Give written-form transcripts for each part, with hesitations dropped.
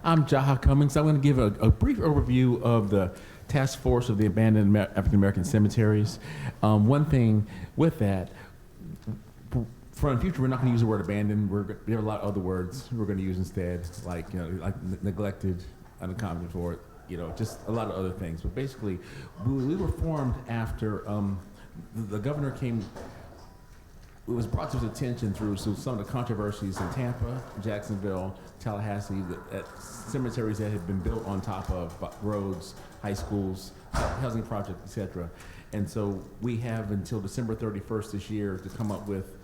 I'm Jaha Cummings. I'm going to give a brief overview of the Task Force of the Abandoned African American Cemeteries. One thing with that, for the future, we're not going to use the word abandoned. There are a lot of other words we're going to use instead, like neglected, unaccounted for, just a lot of other things. But basically, we were formed after the governor came. It was brought to his attention through some of the controversies in Tampa, Jacksonville, Tallahassee, at cemeteries that had been built on top of roads, high schools, housing projects, etc. And so we have until December 31st this year to come up with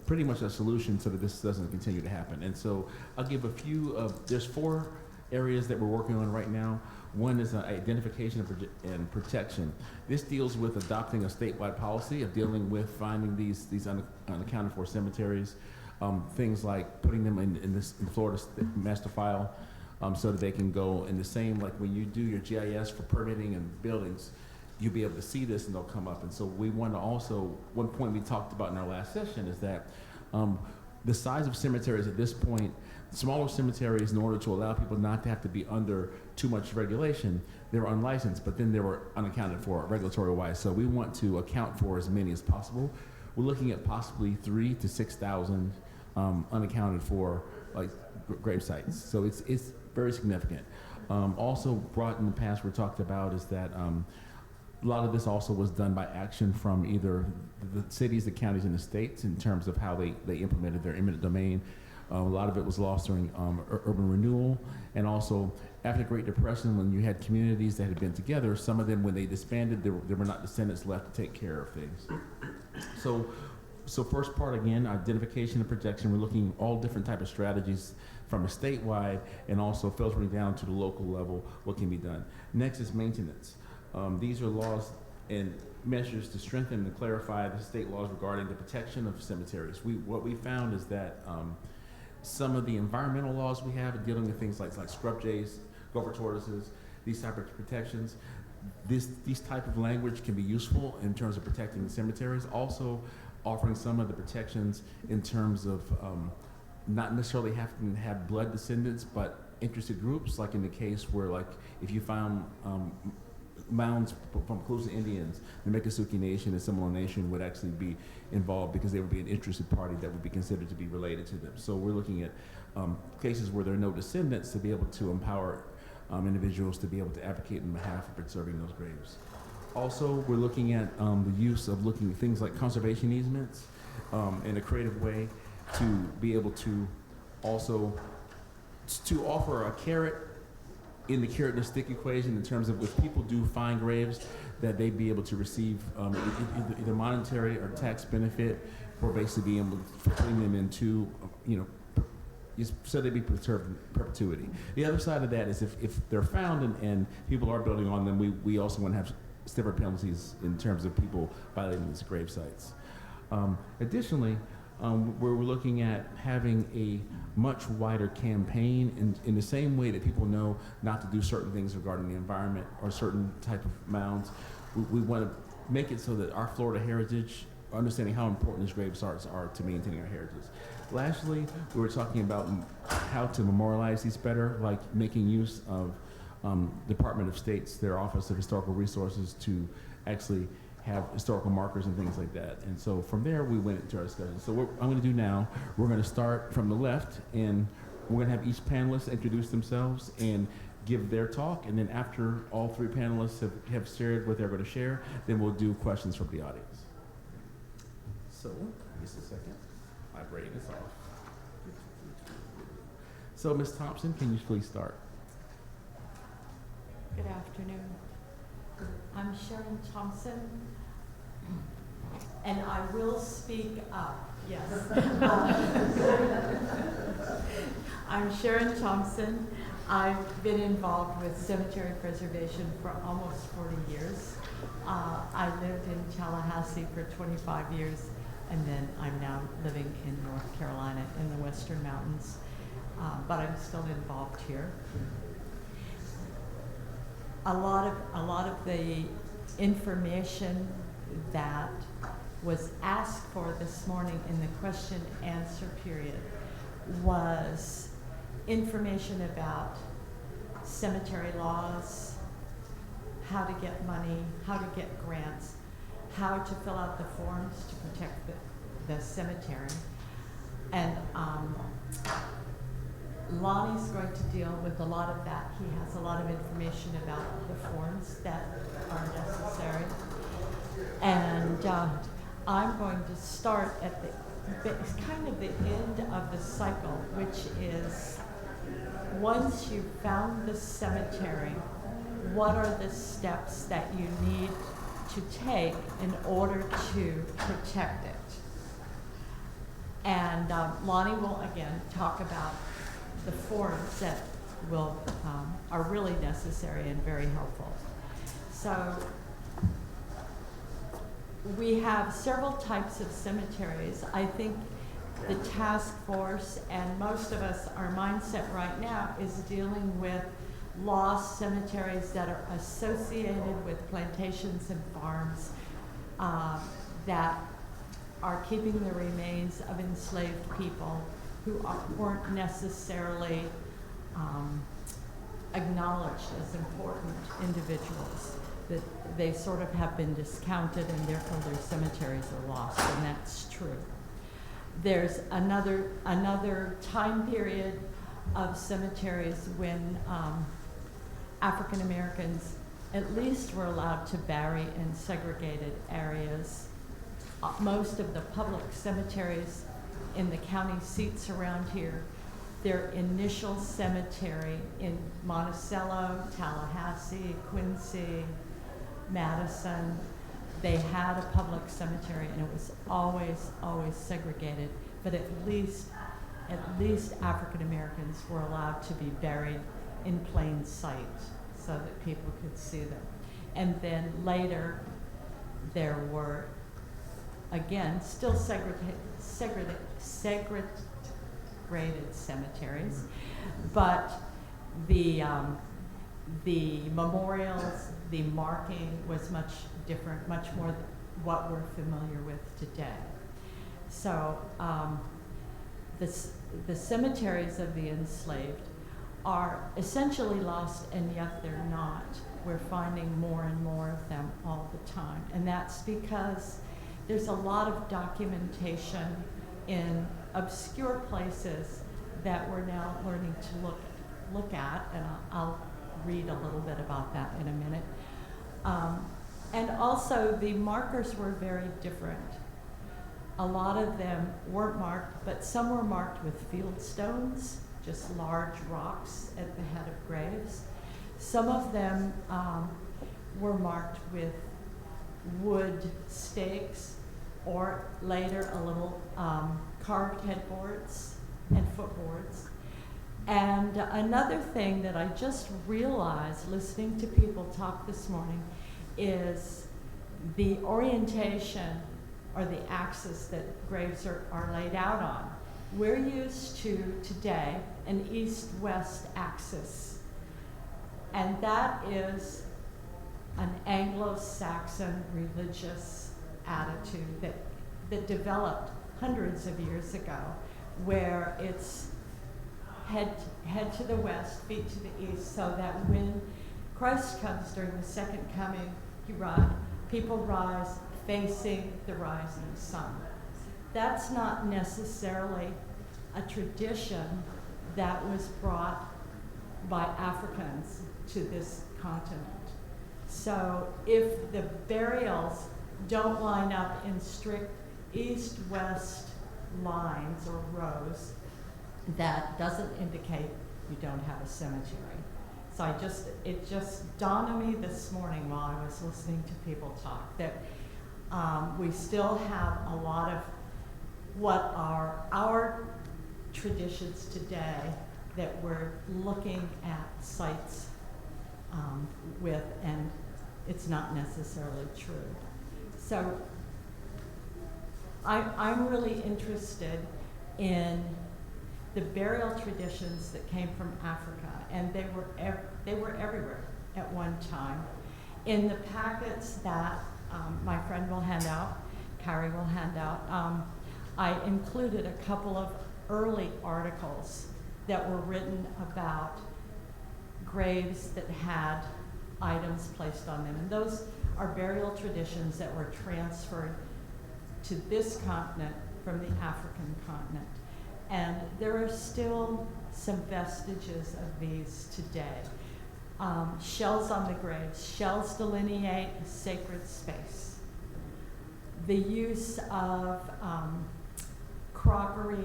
pretty much a solution so that this doesn't continue to happen. And so I'll give a few there's 4 areas that we're working on right now. One is identification and protection. This deals with adopting a statewide policy of dealing with finding these unaccounted for cemeteries. Things like putting them in Florida master file so that they can go in the same, like when you do your GIS for permitting and buildings, you'll be able to see this and they'll come up. And so we want to also, one point we talked about in our last session is that the size of cemeteries at this point, smaller cemeteries, in order to allow people not to have to be under too much regulation, they were unlicensed, but then they were unaccounted for regulatory-wise. So we want to account for as many as possible. We're looking at possibly 3,000 to 6,000 unaccounted for grave sites. So it's very significant. Also brought in the past we talked about is that a lot of this also was done by action from either the cities, the counties, and the states in terms of how they implemented their eminent domain. A lot of it was lost during urban renewal, and also after the Great Depression, when you had communities that had been together, some of them, when they disbanded, there were not descendants left to take care of things. So first part, again, identification and protection. We're looking at all different type of strategies from a statewide and also filtering down to the local level, what can be done. Next is maintenance. These are laws and measures to strengthen and clarify the state laws regarding the protection of cemeteries. What we found is that some of the environmental laws we have are dealing with things like scrub jays, gopher tortoises, these type of protections. These type of language can be useful in terms of protecting the cemeteries. Also offering some of the protections in terms of not necessarily having to have blood descendants, but interested groups, like in the case where, like, if you found mounds from Calusa Indians, the Miccosukee Nation and Seminole Nation would actually be involved because they would be an interested party that would be considered to be related to them. So we're looking at cases where there are no descendants to be able to empower individuals to be able to advocate on behalf of preserving those graves. Also, we're looking at the use of looking at things like conservation easements in a creative way to be able to also to offer a carrot in the carrot and stick equation in terms of if people do find graves, that they be able to receive either monetary or tax benefit for basically being able to putting them into, so they be preserved in perpetuity. The other side of that is if they're found and people are building on them, we also want to have stiffer penalties in terms of people violating these grave sites. Additionally, we're looking at having a much wider campaign in the same way that people know not to do certain things regarding the environment or certain type of mounds. We want to make it so that our Florida heritage, understanding how important these grave sites are to maintaining our heritage. Lastly, we were talking about how to memorialize these better, like making use of Department of State's, their Office of Historical Resources, to actually have historical markers and things like that. And so from there, we went into our discussion. So what I'm going to do now, we're going to start from the left, and we're going to have each panelist introduce themselves and give their talk. And then after all 3 panelists have shared what they're going to share, then we'll do questions from the audience. So, just a second. My brain is off. So, Ms. Thompson, can you please start? Good afternoon. I'm Sharon Thompson, and I will speak up, yes. I'm Sharon Thompson. I've been involved with cemetery preservation for almost 40 years. I lived in Tallahassee for 25 years, and then I'm now living in North Carolina in the Western Mountains, but I'm still involved here. A lot of the information that was asked for this morning in the question answer period was information about cemetery laws, how to get money, how to get grants, how to fill out the forms to protect the cemetery. And Lonnie's going to deal with a lot of that. He has a lot of information about the forms that are necessary. And I'm going to start at it's kind of the end of the cycle, which is once you've found the cemetery, what are the steps that you need to take in order to protect it? And Lonnie will again talk about the forms that are really necessary and very helpful. So we have several types of cemeteries. I think the task force and most of us, our mindset right now is dealing with lost cemeteries that are associated with plantations and farms that are keeping the remains of enslaved people who weren't necessarily acknowledged as important individuals, that they sort of have been discounted and therefore their cemeteries are lost, and that's true. There's another time period of cemeteries when African Americans at least were allowed to bury in segregated areas. Most of the public cemeteries in the county seats around here, their initial cemetery in Monticello, Tallahassee, Quincy, Madison, they had a public cemetery and it was always segregated, but at least African Americans were allowed to be buried in plain sight so that people could see them. And then later there were, again, still segregated cemeteries, but the memorials, the marking was much different, much more what we're familiar with today. So the cemeteries of the enslaved are essentially lost, and yet they're not. We're finding more and more of them all the time, and that's because there's a lot of documentation in obscure places that we're now learning to look at, and I'll read a little bit about that in a minute. And also the markers were very different. A lot of them weren't marked, but some were marked with field stones, just large rocks at the head of graves. Some of them were marked with wood stakes, or later a little carved headboards and footboards. And another thing that I just realized listening to people talk this morning is the orientation or the axis that graves are laid out on. We're used to today an east-west axis, and that is an Anglo-Saxon religious attitude that developed hundreds of years ago, where it's head to the west, feet to the east, so that when Christ comes during the second coming, people rise facing the rising sun. That's not necessarily a tradition that was brought by Africans to this continent. So if the burials don't line up in strict east-west lines or rows, that doesn't indicate you don't have a cemetery. So it just dawned on me this morning while I was listening to people talk that we still have a lot of what are our traditions today that we're looking at sites with, and it's not necessarily true. So I'm really interested in the burial traditions that came from Africa, and they were everywhere at one time. In the packets that my friend will hand out, Carrie will hand out, I included a couple of early articles that were written about graves that had items placed on them. And those are burial traditions that were transferred to this continent from the African continent. And there are still some vestiges of these today. Shells on the graves. Shells delineate sacred space. The use of crockery,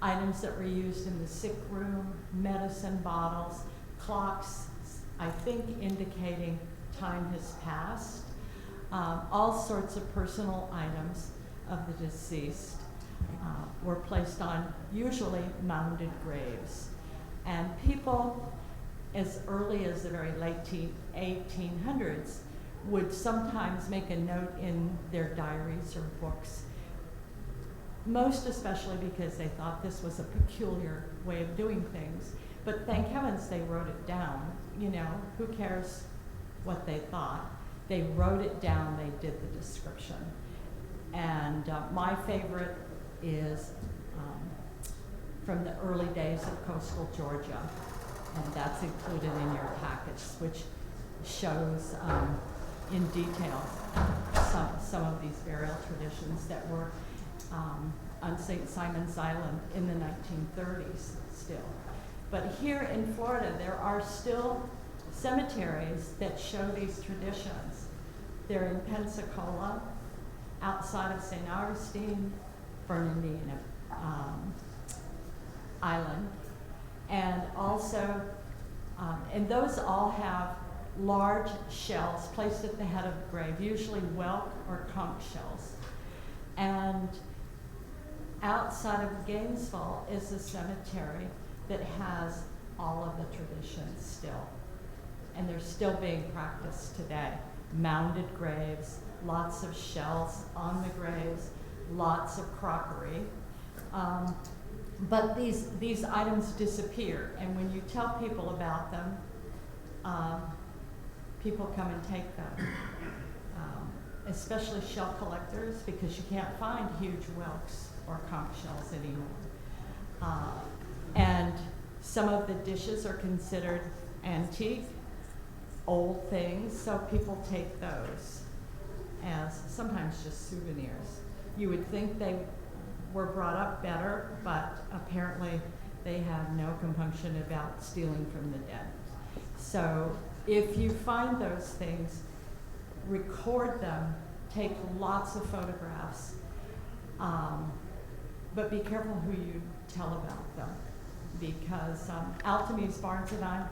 items that were used in the sick room, medicine bottles, clocks, I think indicating time has passed, all sorts of personal items of the deceased were placed on usually mounded graves. And people, as early as the very late 1800s, would sometimes make a note in their diaries or books, most especially because they thought this was a peculiar way of doing things. But thank heavens they wrote it down. You know, who cares what they thought? They wrote it down, they did the description. And my favorite is from the early days of coastal Georgia, and that's included in your packets, which shows in detail some of these burial traditions that were on St. Simon's Island in the 1930s still. But here in Florida, there are still cemeteries that show these traditions. They're in Pensacola, outside of St. Augustine, Bernardino Island, and also, and those all have large shells placed at the head of the grave, usually whelk or conch shells. And outside of Gainesville is a cemetery that has all of the traditions still. And they're still being practiced today. Mounded graves, lots of shells on the graves, lots of crockery. But these items disappear, and when you tell people about them, people come and take them. Especially shell collectors, because you can't find huge whelks or conch shells anymore. And some of the dishes are considered antique, old things, so people take those as sometimes just souvenirs. You would think they were brought up better, but apparently they have no compunction about stealing from the dead. So if you find those things, record them, take lots of photographs, but be careful who you tell about them, because Altamese Barnes and I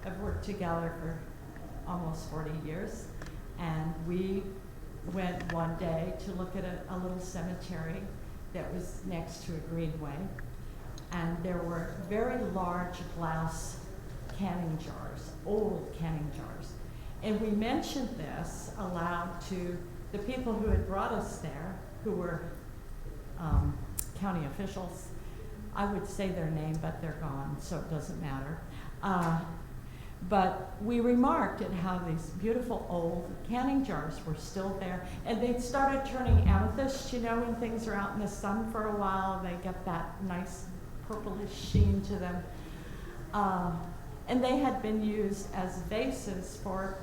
have worked together for almost 40 years, and we went one day to look at a little cemetery that was next to a greenway, and there were very large glass canning jars, old canning jars. And we mentioned this aloud to the people who had brought us there, who were county officials. I would say their name, but they're gone, so it doesn't matter. But we remarked at how these beautiful old canning jars were still there, and they'd started turning amethyst, you know, when things are out in the sun for a while, they get that nice purplish sheen to them. And they had been used as vases for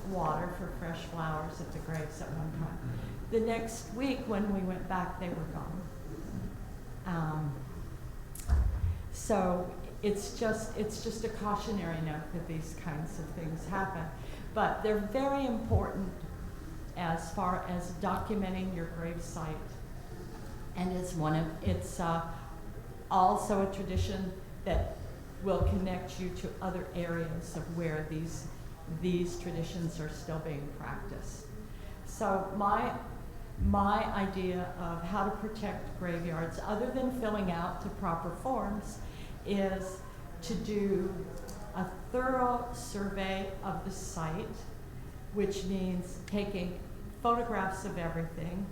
water for fresh flowers at the graves at one time. The next week when we went back, they were gone. So it's just a cautionary note that these kinds of things happen. But they're very important as far as documenting your grave site. And it's also a tradition that will connect you to other areas of where these traditions are still being practiced. So my idea of how to protect graveyards, other than filling out the proper forms, is to do a thorough survey of the site, which means taking photographs of everything,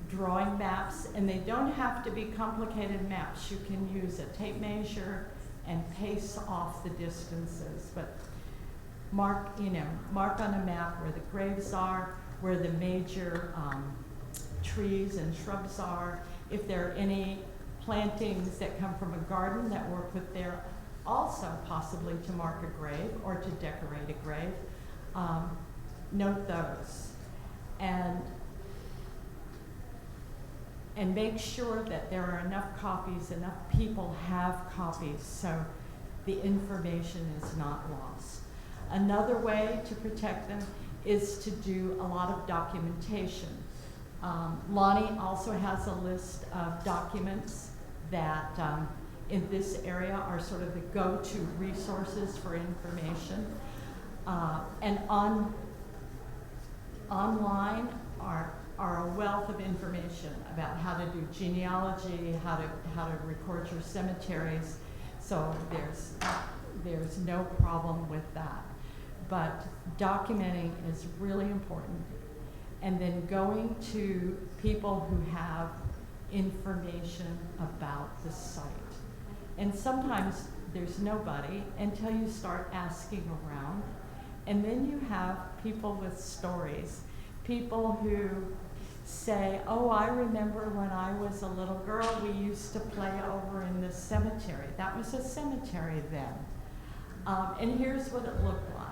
drawing maps, and they don't have to be complicated maps. You can use a tape measure and pace off the distances, but mark on a map where the graves are, where the major trees and shrubs are, if there are any plantings that come from a garden that were put there also possibly to mark a grave or to decorate a grave. Note those. And make sure that there are enough copies, enough people have copies, so the information is not lost. Another way to protect them is to do a lot of documentation. Lonnie also has a list of documents that in this area are sort of the go-to resources for information. And online are a wealth of information about how to do genealogy, how to record your cemeteries. So there's no problem with that. But documenting is really important. And then going to people who have information about the site. And sometimes there's nobody until you start asking around. And then you have people with stories. People who say, oh, I remember when I was a little girl, we used to play over in this cemetery. That was a cemetery then. And here's what it looked like.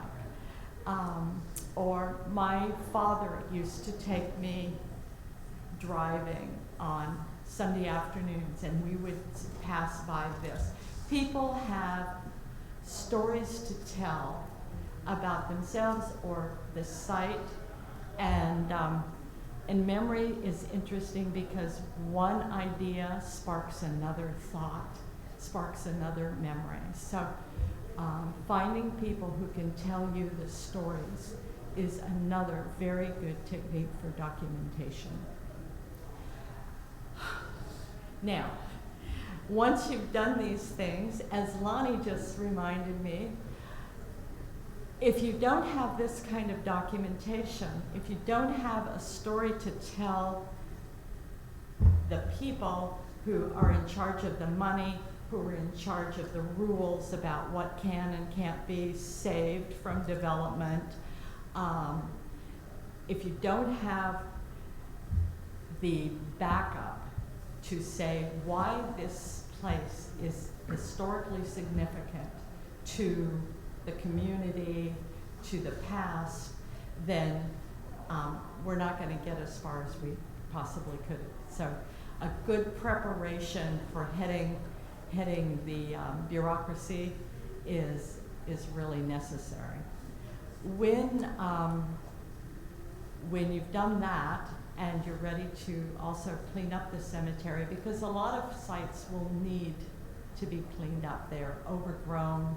Or my father used to take me driving on Sunday afternoons, and we would pass by this. People have stories to tell about themselves or the site, and memory is interesting because one idea sparks another thought, sparks another memory. So finding people who can tell you the stories is another very good technique for documentation. Now, once you've done these things, as Lonnie just reminded me, if you don't have this kind of documentation, if you don't have a story to tell the people who are in charge of the money, who are in charge of the rules about what can and can't be saved from development, if you don't have the backup to say why this place is historically significant to the community, to the past, then we're not going to get as far as we possibly could. So a good preparation for heading the bureaucracy is really necessary. When you've done that and you're ready to also clean up the cemetery, because a lot of sites will need to be cleaned up. They're overgrown.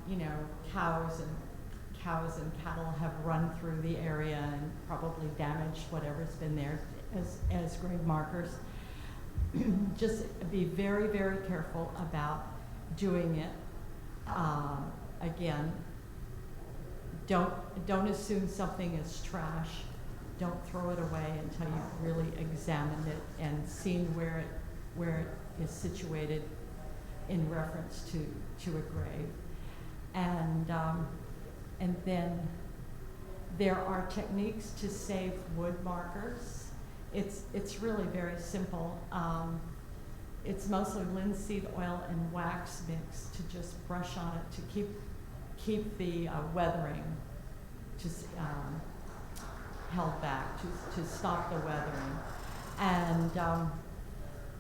You know, cows and cattle have run through the area and probably damaged whatever's been there as grave markers. Just be very, very careful about doing it. Again, don't assume something is trash. Don't throw it away until you've really examined it and seen where it is situated in reference to a grave. And then there are techniques to save wood markers. It's really very simple. It's mostly linseed oil and wax mix to just brush on it to keep the weathering just held back, to stop the weathering.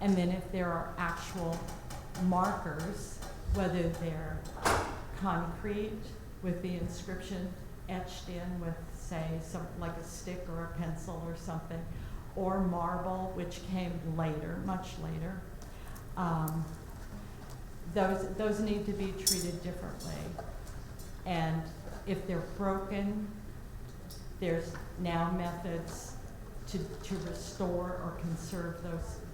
And then if there are actual markers, whether they're concrete with the inscription etched in with, say, like a stick or a pencil or something, or marble, which came later, much later, those need to be treated differently. And if they're broken, there's now methods to restore or conserve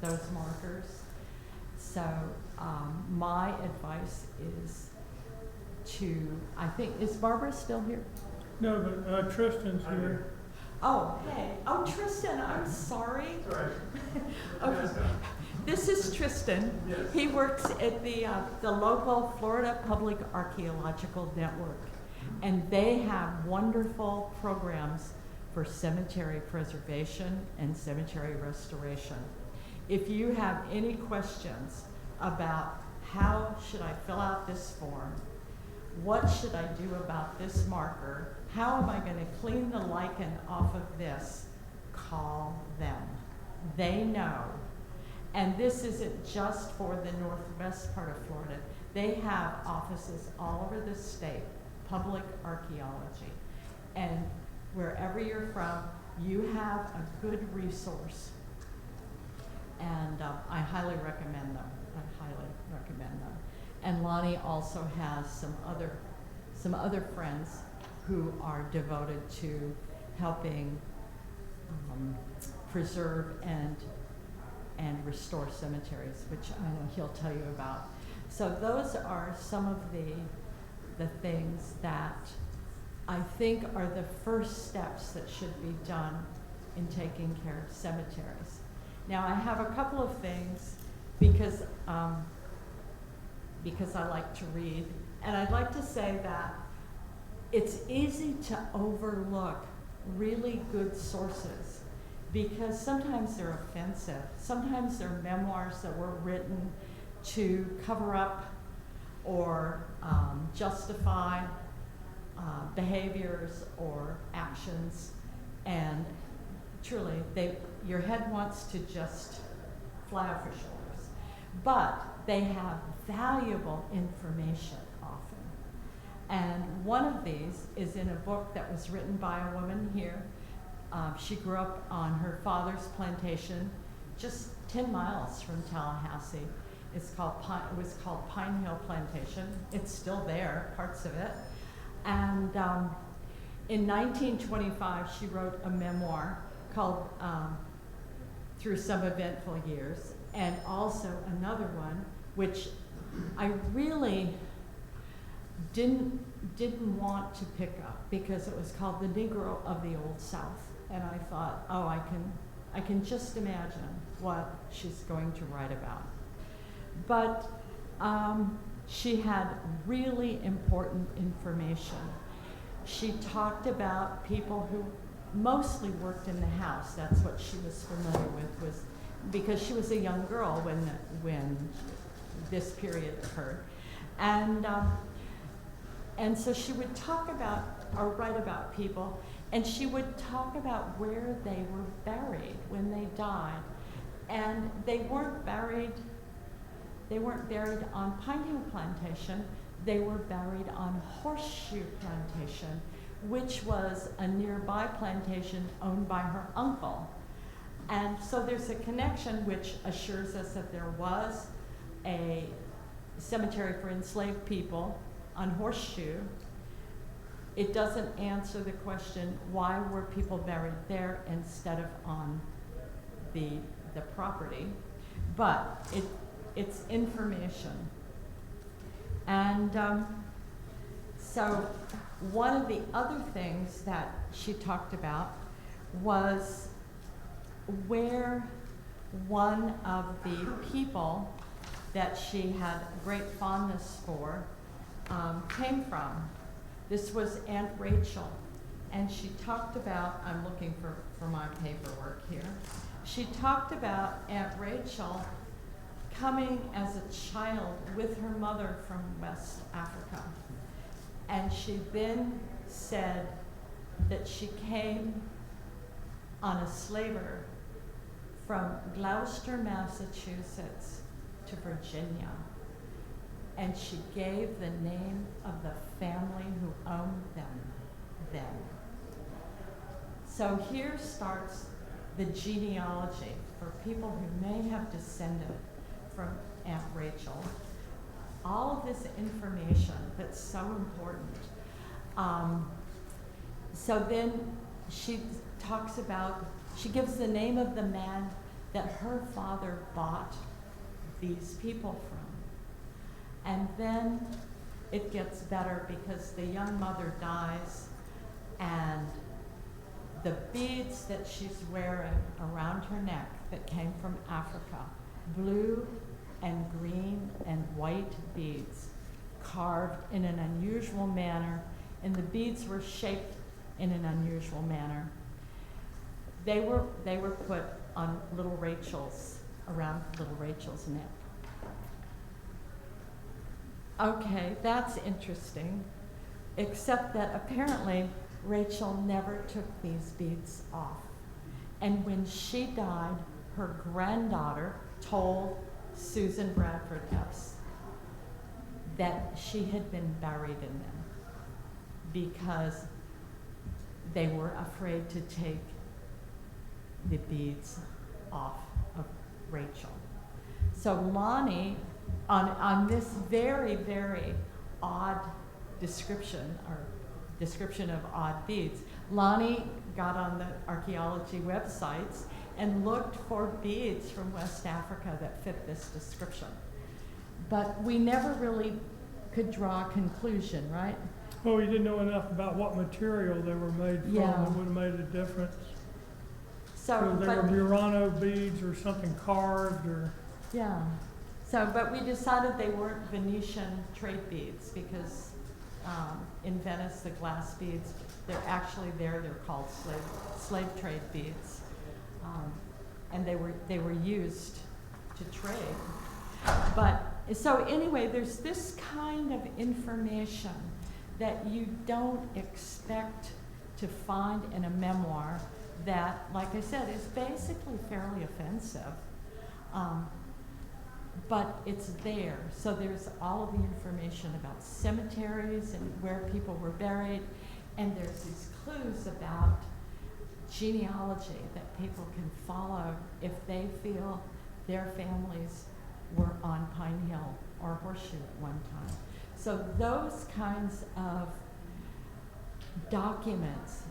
those markers. So my advice is is Barbara still here? No, but Tristan's here. Oh, hey. Oh, Tristan, I'm sorry. Sorry. Okay. This is Tristan. Yes. He works at the local Florida Public Archaeological Network, and they have wonderful programs for cemetery preservation and cemetery restoration. if you have any questions about how should I fill out this form, what should I do about this marker, how am I going to clean the lichen off of this, call them. They know. And this isn't just for the northwest part of Florida. They have offices all over the state, public archaeology. And wherever you're from, you have a good resource. And I highly recommend them. I highly recommend them. And Lonnie also has some other friends who are devoted to helping preserve and restore cemeteries, which I know he'll tell you about. So those are some of the things that I think are the first steps that should be done in taking care of cemeteries. Now I have a couple of things because I like to read, and I'd like to say that it's easy to overlook really good sources because sometimes they're offensive. Sometimes they're memoirs that were written to cover up or justify behaviors or actions, and truly, your head wants to just fly off your shoulders. But they have valuable information often. And one of these is in a book that was written by a woman here. She grew up on her father's plantation, just 10 miles from Tallahassee. It was called Pine Hill Plantation. It's still there, parts of it. And in 1925, she wrote a memoir called Through Some Eventful Years, and also another one, which I really didn't want to pick up because it was called The Negro of the Old South. And I thought, oh, I can just imagine what she's going to write about. But she had really important information. She talked about people who mostly worked in the house. That's what she was familiar with, was because she was a young girl when this period occurred. And so she would talk about or write about people, and she would talk about where they were buried when they died. And they weren't buried on Pine Hill Plantation. They were buried on Horseshoe Plantation, which was a nearby plantation owned by her uncle. And so there's a connection which assures us that there was a cemetery for enslaved people on Horseshoe. It doesn't answer the question, why were people buried there instead of on the property? But it's information. And so one of the other things that she talked about was where one of the people that she had great fondness for came from. This was Aunt Rachel. And she talked about, I'm looking for my paperwork here. She talked about Aunt Rachel coming as a child with her mother from West Africa. And she then said that she came on a slaver from Gloucester, Massachusetts to Virginia. And she gave the name of the family who owned them then. So here starts the genealogy for people who may have descended from Aunt Rachel. All of this information that's so important. So then she talks about, she gives the name of the man that her father bought these people from. And then it gets better because the young mother dies, and the beads that she's wearing around her neck that came from Africa, blue and green and white beads, carved in an unusual manner, and the beads were shaped in an unusual manner. They were put on little Rachel's around little Rachel's neck. Okay, that's interesting, except that apparently Rachel never took these beads off. And when she died, her granddaughter told Susan Bradford Epps that she had been buried in them because they were afraid to take the beads off of Rachel. So Lonnie, on this very, very odd description of odd beads, Lonnie got on the archaeology websites and looked for beads from West Africa that fit this description. But we never really could draw a conclusion, right? Well, we didn't know enough about what material they were made from. Yeah. It would have made a difference. So, They were Murano beads or something carved or... yeah. So, but we decided they weren't Venetian trade beads because in Venice, the glass beads, they're actually there. They're called slave trade beads, and they were used to trade. But so anyway, there's this kind of information that you don't expect to find in a memoir that, like I said, is basically fairly offensive. But it's there. So there's all of the information about cemeteries and where people were buried, and there's these clues about genealogy that people can follow if they feel their families were on Pine Hill or Horseshoe at one time. So those kinds of documents,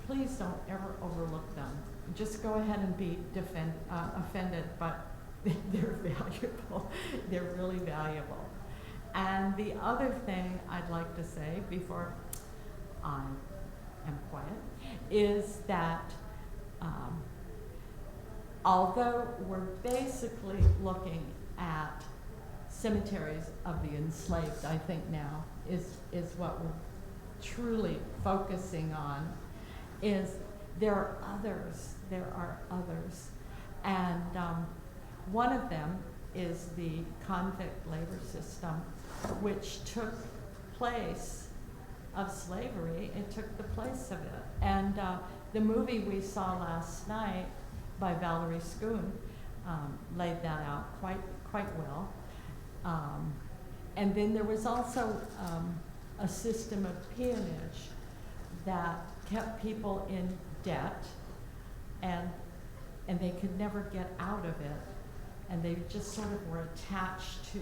please don't ever overlook them. Just go ahead and be offended, but they're valuable. They're really valuable. And the other thing I'd like to say before I am quiet is that although we're basically looking at cemeteries of the enslaved, I think now is what we're truly focusing on, is there are others. And one of them is the convict labor system, which took place of slavery. It took the place of it. And the movie we saw last night by Valerie Schoon laid that out quite well. And then there was also a system of peonage that kept people in debt, and they could never get out of it. And they just sort of were attached to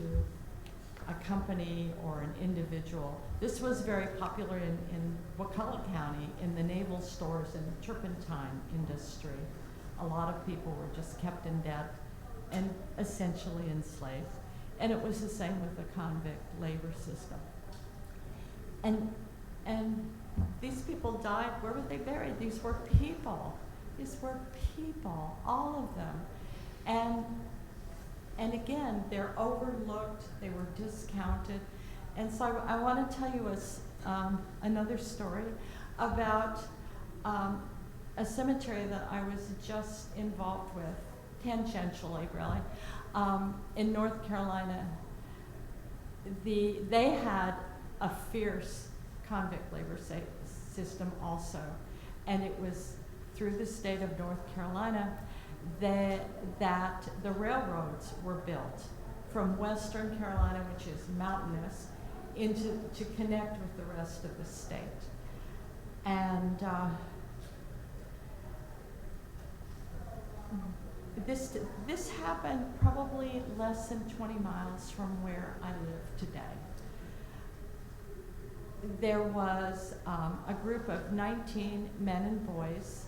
a company or an individual. This was very popular in Wakulla County, in the naval stores and the turpentine industry. A lot of people were just kept in debt and essentially enslaved. And it was the same with the convict labor system. And these people died. Where were they buried? These were people. All of them. And again, they're overlooked, they were discounted. And so I want to tell you another story about a cemetery that I was just involved with, tangentially really, in North Carolina. They had a fierce convict labor system also, and it was through the state of North Carolina that the railroads were built from Western Carolina, which is mountainous, to connect with the rest of the state. And this happened probably less than 20 miles from where I live today. There was a group of 19 men and boys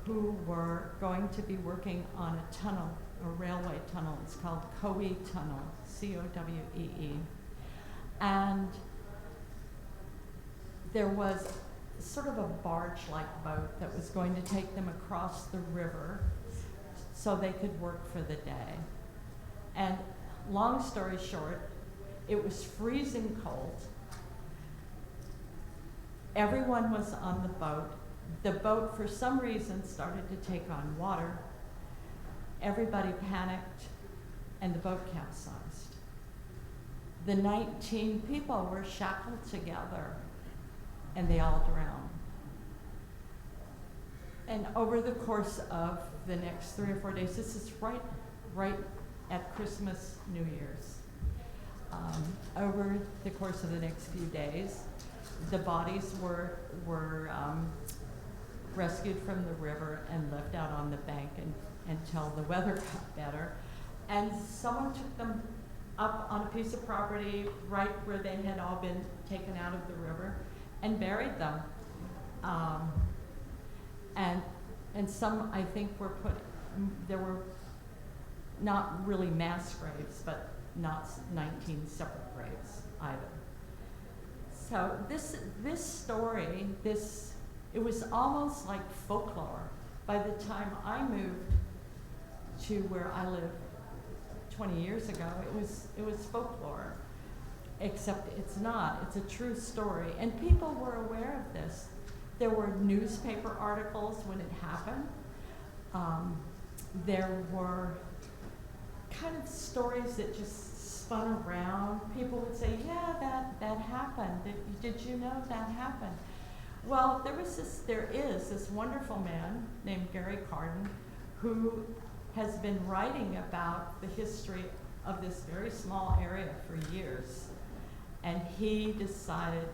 who were going to be working on a tunnel, a railway tunnel. It's called COWI Tunnel, C-O-W-E-E. And there was sort of a barge-like boat that was going to take them across the river so they could work for the day. And long story short, it was freezing cold. Everyone was on the boat. The boat, for some reason, started to take on water. everybody panicked and the boat capsized. The 19 people were shackled together and they all drowned. And over the course of the next 3 or 4 days, this is right at Christmas, New Year's. Over the course of the next few days, the bodies were rescued from the river and left out on the bank until the weather got better. And someone took them up on a piece of property right where they had all been taken out of the river and buried them. And some, I think, were there were not really mass graves, but not 19 separate graves either. So this story, it was almost like folklore. By the time I moved to where I live 20 years ago, it was folklore, except it's not. It's a true story, and people were aware of this. There were newspaper articles when it happened. There were kind of stories that just spun around. People would say, yeah, that happened. Did you know that happened? Well, there is this wonderful man named Gary Carden who has been writing about the history of this very small area for years. And he decided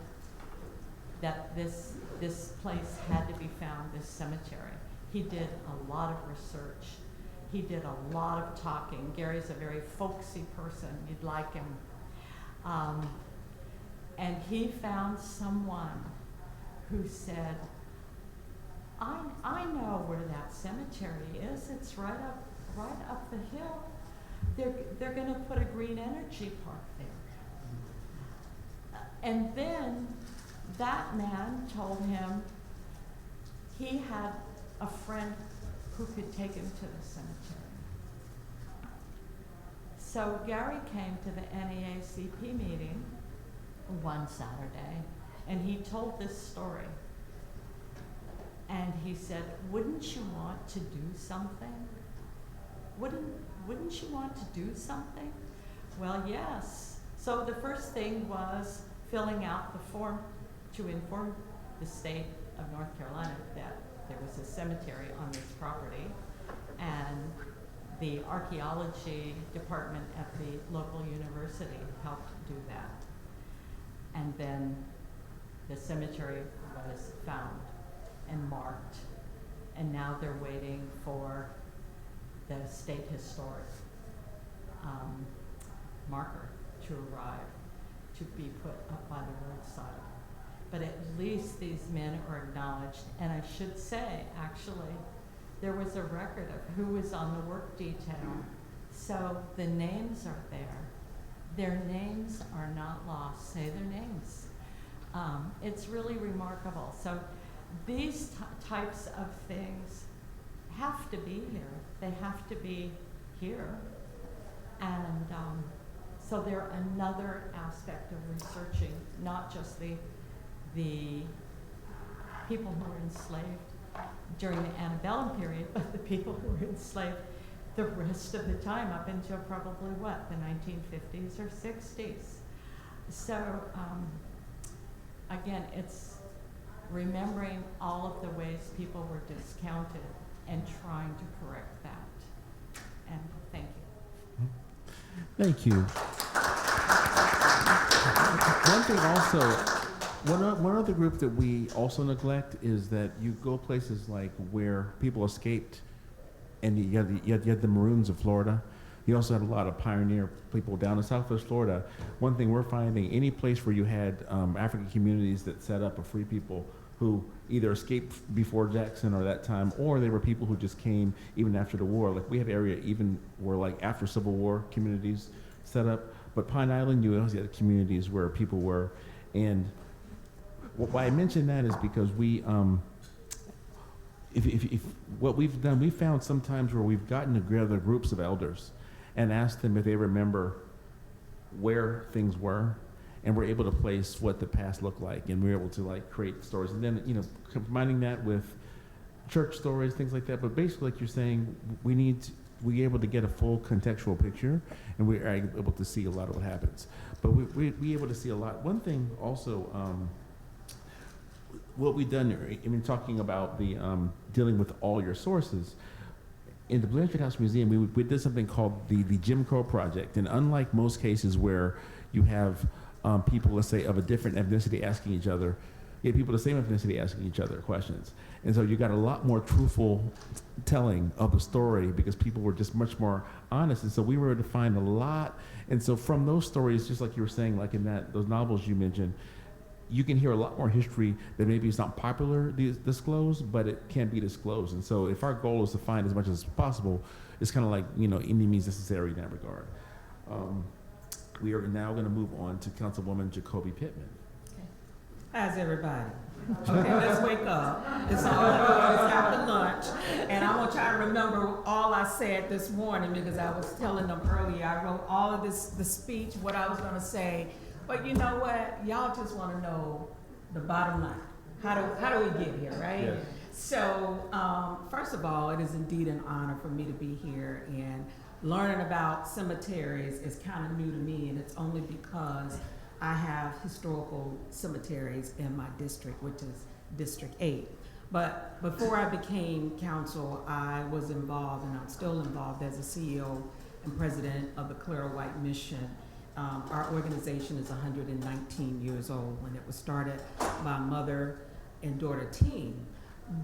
that this place had to be found, this cemetery. He did a lot of research. He did a lot of talking. Gary's a very folksy person. You'd like him. And he found someone who said, I know where that cemetery is. It's right up the hill. They're going to put a green energy park there. And then that man told him he had a friend who could take him to the cemetery. So Gary came to the NAACP meeting one Saturday, and he told this story. And he said, wouldn't you want to do something? Wouldn't you want to do something? Well, yes. So the first thing was filling out the form to inform the state of North Carolina that there was a cemetery on this property, and the archaeology department at the local university helped do that. And then the cemetery was found and marked, and now they're waiting for the state historic marker to arrive to be put up by the roadside. But at least these men are acknowledged, and I should say, actually, there was a record of who was on the work detail, so the names are there. Their names are not lost. Say their names. It's really remarkable. So these types of things have to be here. They have to be here. And so they're another aspect of researching, not just the people who were enslaved during the antebellum period, but the people who were enslaved the rest of the time up until probably what, the 1950s or 60s. So again, it's remembering all of the ways people were discounted and trying to correct that. And thank you. Thank you. One thing also, one other group that we also neglect is that you go places like where people escaped, and you had the Maroons of Florida. You also had a lot of pioneer people down in Southwest Florida. One thing we're finding, any place where you had African communities that set up of free people who either escaped before Jackson or that time, or they were people who just came even after the war. Like we have area even where like after Civil War communities set up, but Pine Island, you also had communities where people were. And why I mention that is because we, if what we've done, we found sometimes where we've gotten together groups of elders and asked them if they remember where things were, and we're able to place what the past looked like, and we're able to like create stories, and then combining that with church stories, things like that. But basically, like you're saying, we need we able to get a full contextual picture, and we are able to see a lot of what happens. But we able to see a lot. One thing also, what we've done, I mean, talking about the dealing with all your sources, in the Blanchard House Museum, we did something called the Jim Crow Project. And unlike most cases where you have people, let's say, of a different ethnicity asking each other, you have people of the same ethnicity asking each other questions. And so you got a lot more truthful telling of the story because people were just much more honest. And so we were able to find a lot. And so from those stories, just like you were saying, like in those novels you mentioned, you can hear a lot more history that maybe is not popular disclosed, but it can be disclosed. And so if our goal is to find as much as possible, it's kind of like, any means necessary in that regard. We are now going to move on to Councilwoman Jacoby Pittman. How's everybody? Okay, let's wake up. It's after lunch, and I'm gonna try to remember all I said this morning because I was telling them earlier. I wrote all of the speech, what I was gonna say, but you know what? Y'all just want to know the bottom line. How do we get here, right? Yes. So first of all, it is indeed an honor for me to be here, and learning about cemeteries is kind of new to me, and it's only because I have historical cemeteries in my district, which is District 8. But before I became council, I was involved, and I'm still involved as a CEO and president of the Clara White Mission. Our organization is 119 years old when it was started by a mother and daughter team.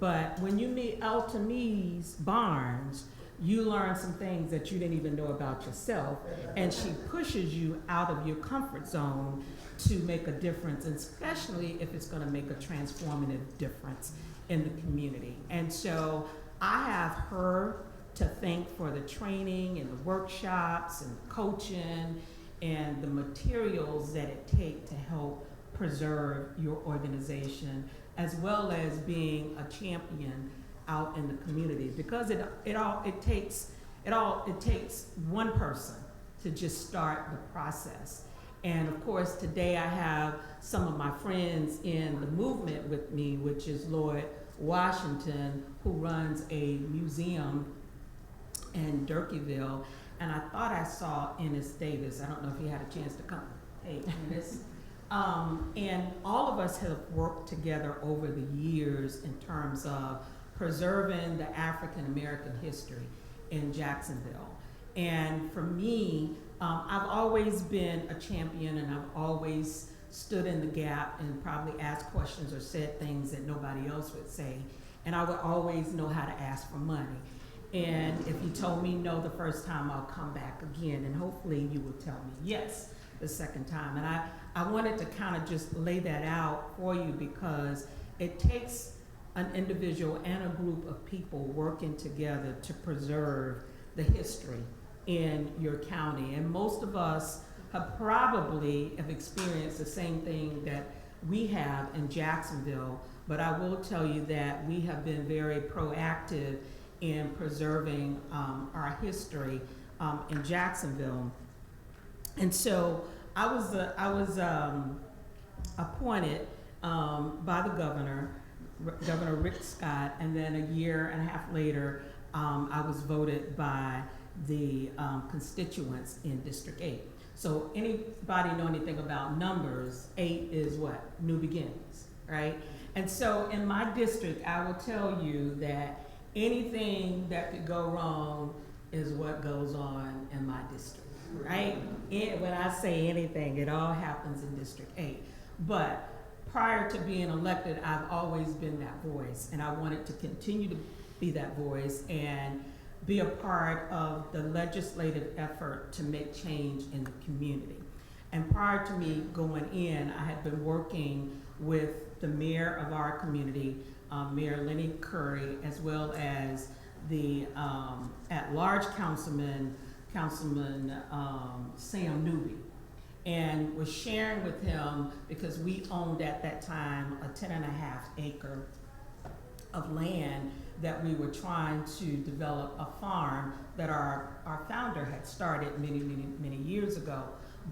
But when you meet Altamise Barnes, you learn some things that you didn't even know about yourself, and she pushes you out of your comfort zone to make a difference, especially if it's going to make a transformative difference in the community. And so I have her to thank for the training and the workshops and the coaching and the materials that it takes to help preserve your organization, as well as being a champion out in the community, because it takes one person to just start the process. And of course, today I have some of my friends in the movement with me, which is Lloyd Washington, who runs a museum in Durkeeville. And I thought I saw Ennis Davis. I don't know if he had a chance to come. Hey, Ennis. And all of us have worked together over the years in terms of preserving the African American history in Jacksonville. And for me, I've always been a champion, and I've always stood in the gap and probably asked questions or said things that nobody else would say. And I would always know how to ask for money. And if you told me no the first time, I'll come back again, and hopefully you will tell me yes the second time. And I wanted to kind of just lay that out for you, because it takes an individual and a group of people working together to preserve the history in your county. And most of us have probably experienced the same thing that we have in Jacksonville, but I will tell you that we have been very proactive in preserving our history in Jacksonville. And so I was appointed by the Governor Rick Scott, and then a year and a half later, I was voted by the constituents in District 8. So anybody know anything about numbers, 8 is what? New beginnings, right? And so in my district, I will tell you that anything that could go wrong is what goes on in my district, right? When I say anything, it all happens in District 8. But prior to being elected, I've always been that voice, and I wanted to continue to be that voice and be a part of the legislative effort to make change in the community. And prior to me going in, I had been working with the mayor of our community, Mayor Lenny Curry, as well as the at-large councilman, Sam Newby, and was sharing with him, because we owned at that time a 10.5 acre of land that we were trying to develop a farm that our founder had started many years ago.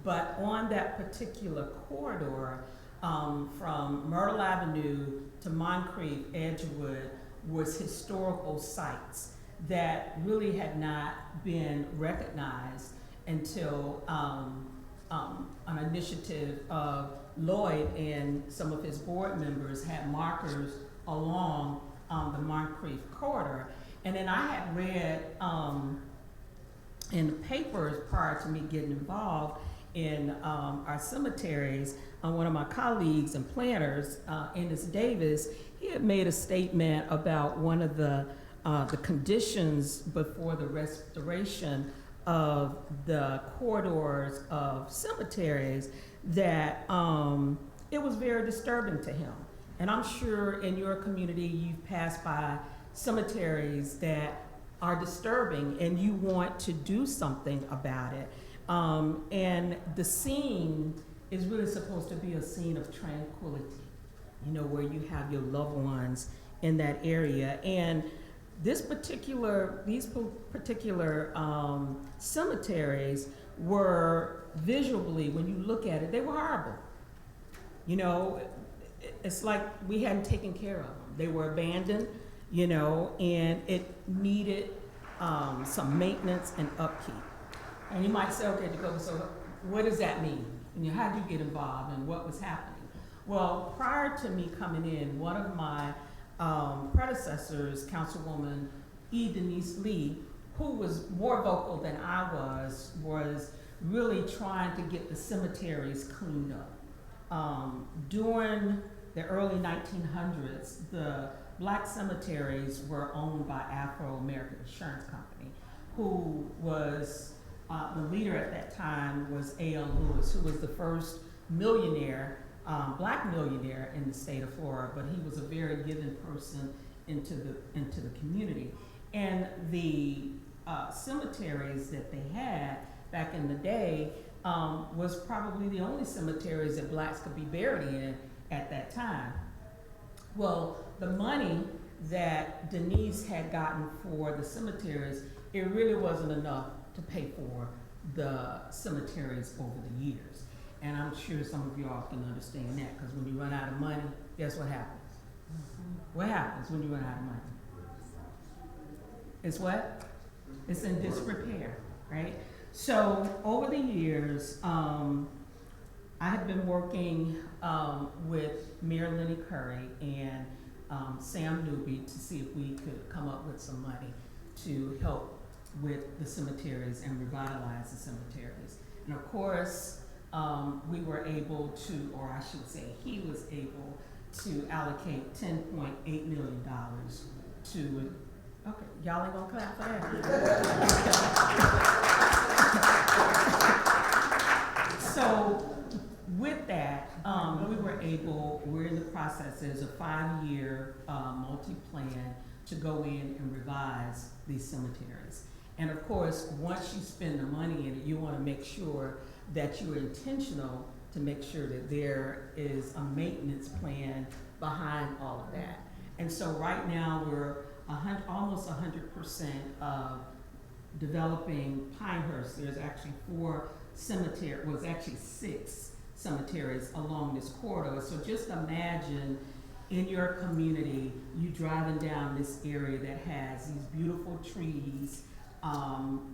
But on that particular corridor, from Myrtle Avenue to Moncrief, Edgewood, was historical sites that really had not been recognized until an initiative of Lloyd and some of his board members had markers along the Moncrief corridor. And then I had read in the papers prior to me getting involved in our cemeteries, one of my colleagues and planners, Ennis Davis, he had made a statement about one of the conditions before the restoration of the corridors of cemeteries that it was very disturbing to him. And I'm sure in your community you've passed by cemeteries that are disturbing and you want to do something about it. And the scene is really supposed to be a scene of tranquility, you know, where you have your loved ones in that area. And these particular cemeteries were visually, when you look at it, they were horrible. You know, it's like we hadn't taken care of them. They were abandoned, you know, and it needed some maintenance and upkeep. And you might say, okay, Jacoby, so what does that mean? And how did you get involved and what was happening? Well, prior to me coming in, one of my predecessors, Councilwoman E. Denise Lee, who was more vocal than I was really trying to get the cemeteries cleaned up. During the early 1900s, the black cemeteries were owned by Afro-American Insurance Company, who was, the leader at that time was A.L. Lewis, who was the first millionaire, black millionaire in the state of Florida, but he was a very giving person into the community. And the cemeteries that they had back in the day was probably the only cemeteries that blacks could be buried in at that time. Well, the money that Denise had gotten for the cemeteries, it really wasn't enough to pay for the cemeteries over the years. And I'm sure some of y'all can understand that, because when you run out of money, guess what happens? What happens when you run out of money? It's what? It's in disrepair, right? So over the years, I had been working with Mayor Lenny Curry and Sam Newby to see if we could come up with some money to help with the cemeteries and revitalize the cemeteries. And of course, we were able to, or I should say he was able to allocate $10.8 million to, okay, y'all ain't gonna clap for that. So with that, we're in the process, there's a 5-year multi-plan to go in and revise these cemeteries. And of course, once you spend the money in it, you wanna make sure that you're intentional to make sure that there is a maintenance plan behind all of that. And so right now we're almost 100% of developing Pinehurst. There's actually 6 cemeteries along this corridor. So just imagine in your community, you driving down this area that has these beautiful trees,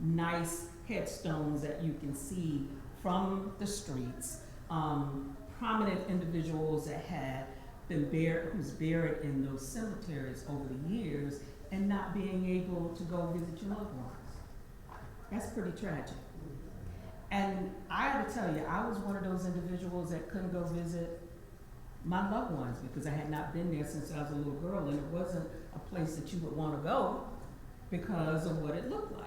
nice headstones that you can see from the streets, prominent individuals that had been who's buried in those cemeteries over the years and not being able to go visit your loved ones. That's pretty tragic. And I gotta tell you, I was one of those individuals that couldn't go visit my loved ones because I had not been there since I was a little girl, and it wasn't a place that you would want to go because of what it looked like.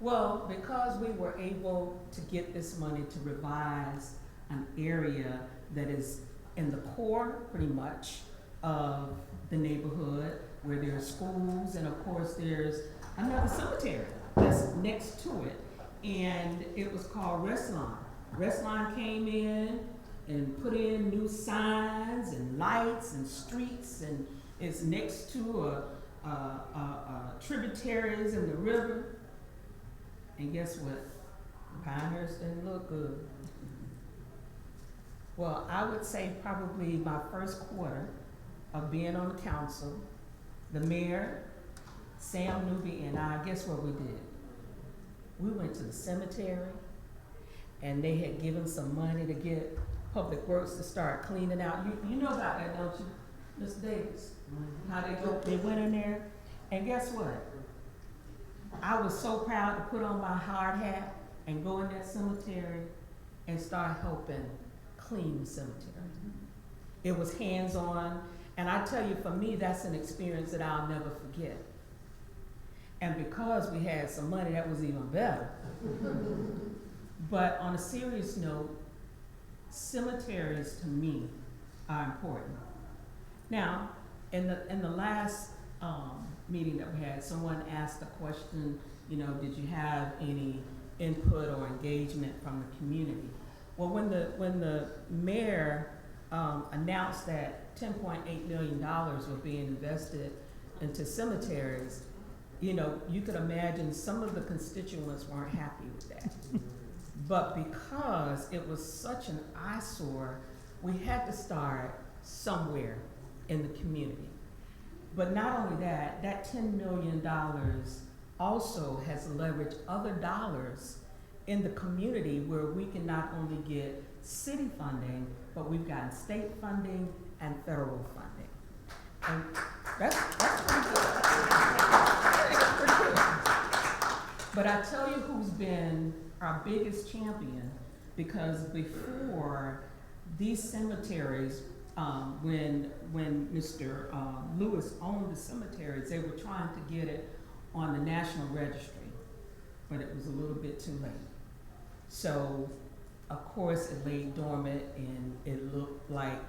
Well, because we were able to get this money to revise an area that is in the core, pretty much, of the neighborhood, where there's schools, and of course there's another cemetery that's next to it, and it was called Restline. Restline came in and put in new signs and lights and streets, and it's next to tributaries in the river. And guess what? Pinehurst didn't look good. Well, I would say probably my first quarter of being on the council, the mayor Sam Newby and I, guess what we did? We went to the cemetery, and they had given some money to get Public Works to start cleaning out. You know about that, don't you, Ms. Davis? How they went in there, and guess what? I was so proud to put on my hard hat and go in that cemetery and start helping clean the cemetery. It was hands-on, and I tell you, for me, that's an experience that I'll never forget. And because we had some money, that was even better. But on a serious note, cemeteries to me are important. Now, in the last meeting that we had, someone asked the question, you know, did you have any input or engagement from the community? Well, when the mayor announced that $10.8 million were being invested into cemeteries, you know, you could imagine some of the constituents weren't happy with that. But because it was such an eyesore, we had to start somewhere in the community. But not only that, that $10 million also has leveraged other dollars in the community where we can not only get city funding, but we've gotten state funding and federal funding. And that's pretty good. That's pretty good. But I tell you who's been our biggest champion, because before these cemeteries, when Mr. Lewis owned the cemeteries, they were trying to get it on the National Registry, but it was a little bit too late. So, of course, it lay dormant and it looked like,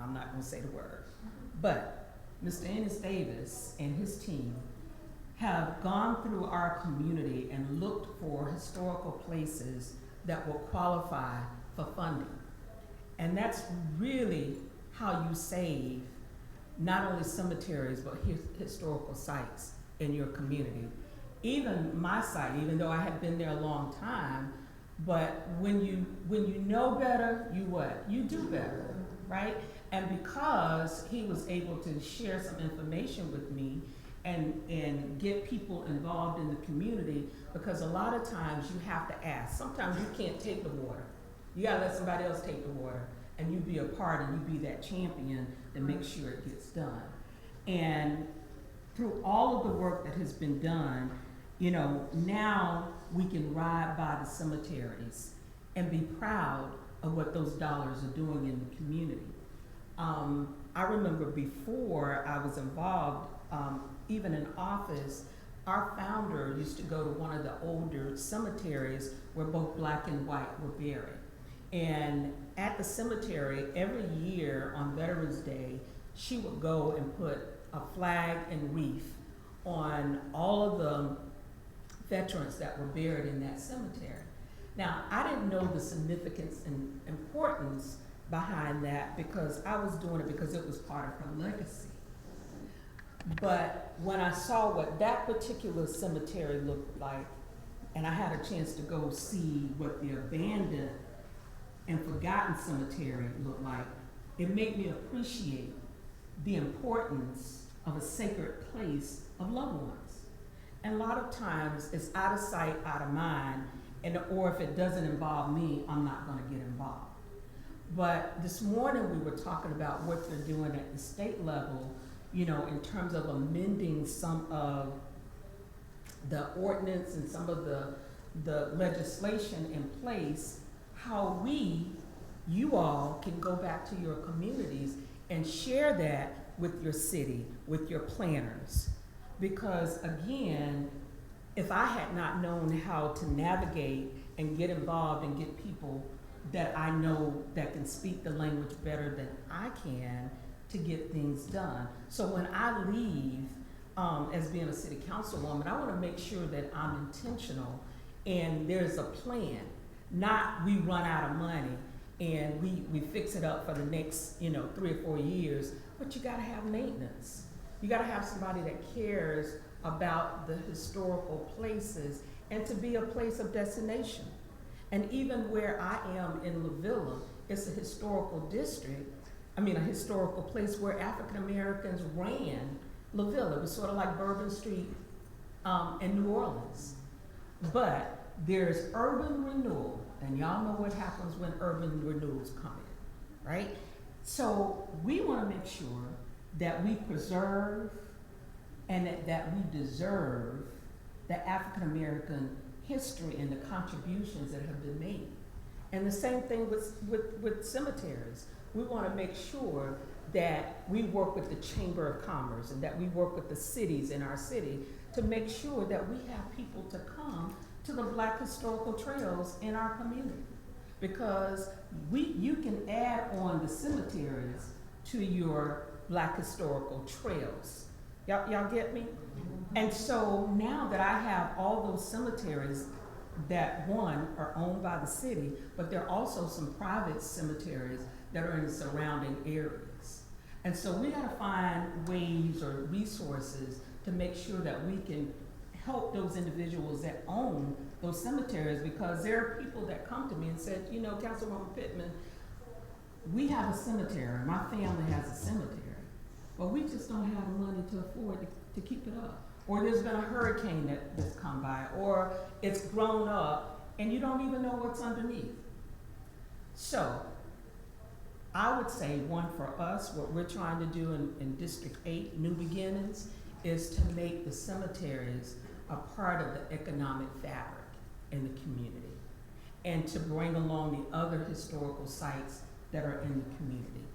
I'm not gonna say the word, but Mr. Ennis Davis and his team have gone through our community and looked for historical places that will qualify for funding. And that's really how you save not only cemeteries, but historical sites in your community. Even my site, even though I had been there a long time, but when you know better, you what? You do better, right? And because he was able to share some information with me and get people involved in the community, because a lot of times you have to ask. Sometimes you can't take the water. You gotta let somebody else take the water, and you be a part and you be that champion to make sure it gets done. And through all of the work that has been done, you know, now we can ride by the cemeteries and be proud of what those dollars are doing in the community. I remember before I was involved, even in office, our founder used to go to one of the older cemeteries where both black and white were buried. And at the cemetery, every year on Veterans Day, she would go and put a flag and wreath on all of the veterans that were buried in that cemetery. Now, I didn't know the significance and importance behind that because I was doing it because it was part of her legacy. But when I saw what that particular cemetery looked like, and I had a chance to go see what the abandoned and forgotten cemetery looked like, it made me appreciate the importance of a sacred place of loved ones. And a lot of times it's out of sight, out of mind, or if it doesn't involve me, I'm not gonna get involved. But this morning we were talking about what they're doing at the state level, you know, in terms of amending some of the ordinance and some of the legislation in place, how you all can go back to your communities and share that with your city, with your planners. Because again, if I had not known how to navigate and get involved and get people that I know that can speak the language better than I can to get things done. So when I leave as being a city councilwoman, I want to make sure that I'm intentional and there's a plan, not we run out of money and we fix it up for the next 3 or 4 years, but you got to have maintenance. You got to have somebody that cares about the historical places and to be a place of destination. And even where I am in La Villa, it's a historical district, a historical place where African Americans ran La Villa. It was sort of like Bourbon Street in New Orleans. But there's urban renewal, and y'all know what happens when urban renewals come in, right? So we want to make sure that we preserve and that we deserve the African American history and the contributions that have been made. And the same thing with cemeteries. We want to make sure that we work with the Chamber of Commerce and that we work with the cities in our city to make sure that we have people to come to the Black historical trails in our community. Because you can add on the cemeteries to your Black historical trails. Y'all get me? And so now that I have all those cemeteries that, one, are owned by the city, but there are also some private cemeteries that are in the surrounding areas. And so we gotta find ways or resources to make sure that we can help those individuals that own those cemeteries, because there are people that come to me and said, you know, Councilwoman Pittman, we have a cemetery, my family has a cemetery, but we just don't have the money to afford to keep it up. Or there's been a hurricane that's come by, or it's grown up and you don't even know what's underneath. So I would say, one, for us, what we're trying to do in District 8, New Beginnings, is to make the cemeteries a part of the economic fabric in the community, and to bring along the other historical sites that are in the community,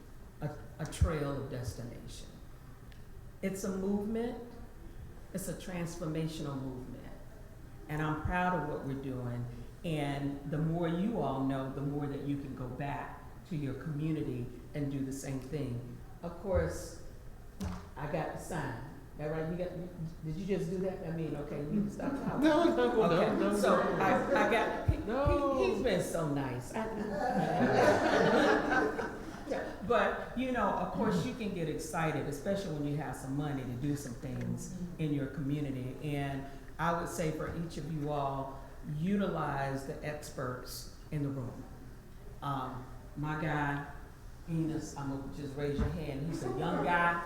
a trail of destination. It's a movement, it's a transformational movement, and I'm proud of what we're doing, and the more you all know, the more that you can go back to your community and do the same thing. Of course, I got the sign. That right? Did you just do that? I mean, okay, you stop talking. No. So I got, he's been so nice. But, you know, of course you can get excited, especially when you have some money to do some things in your community. And I would say for each of you all, utilize the experts in the room. My guy, Enos, I'm gonna just raise your hand. He's a young guy,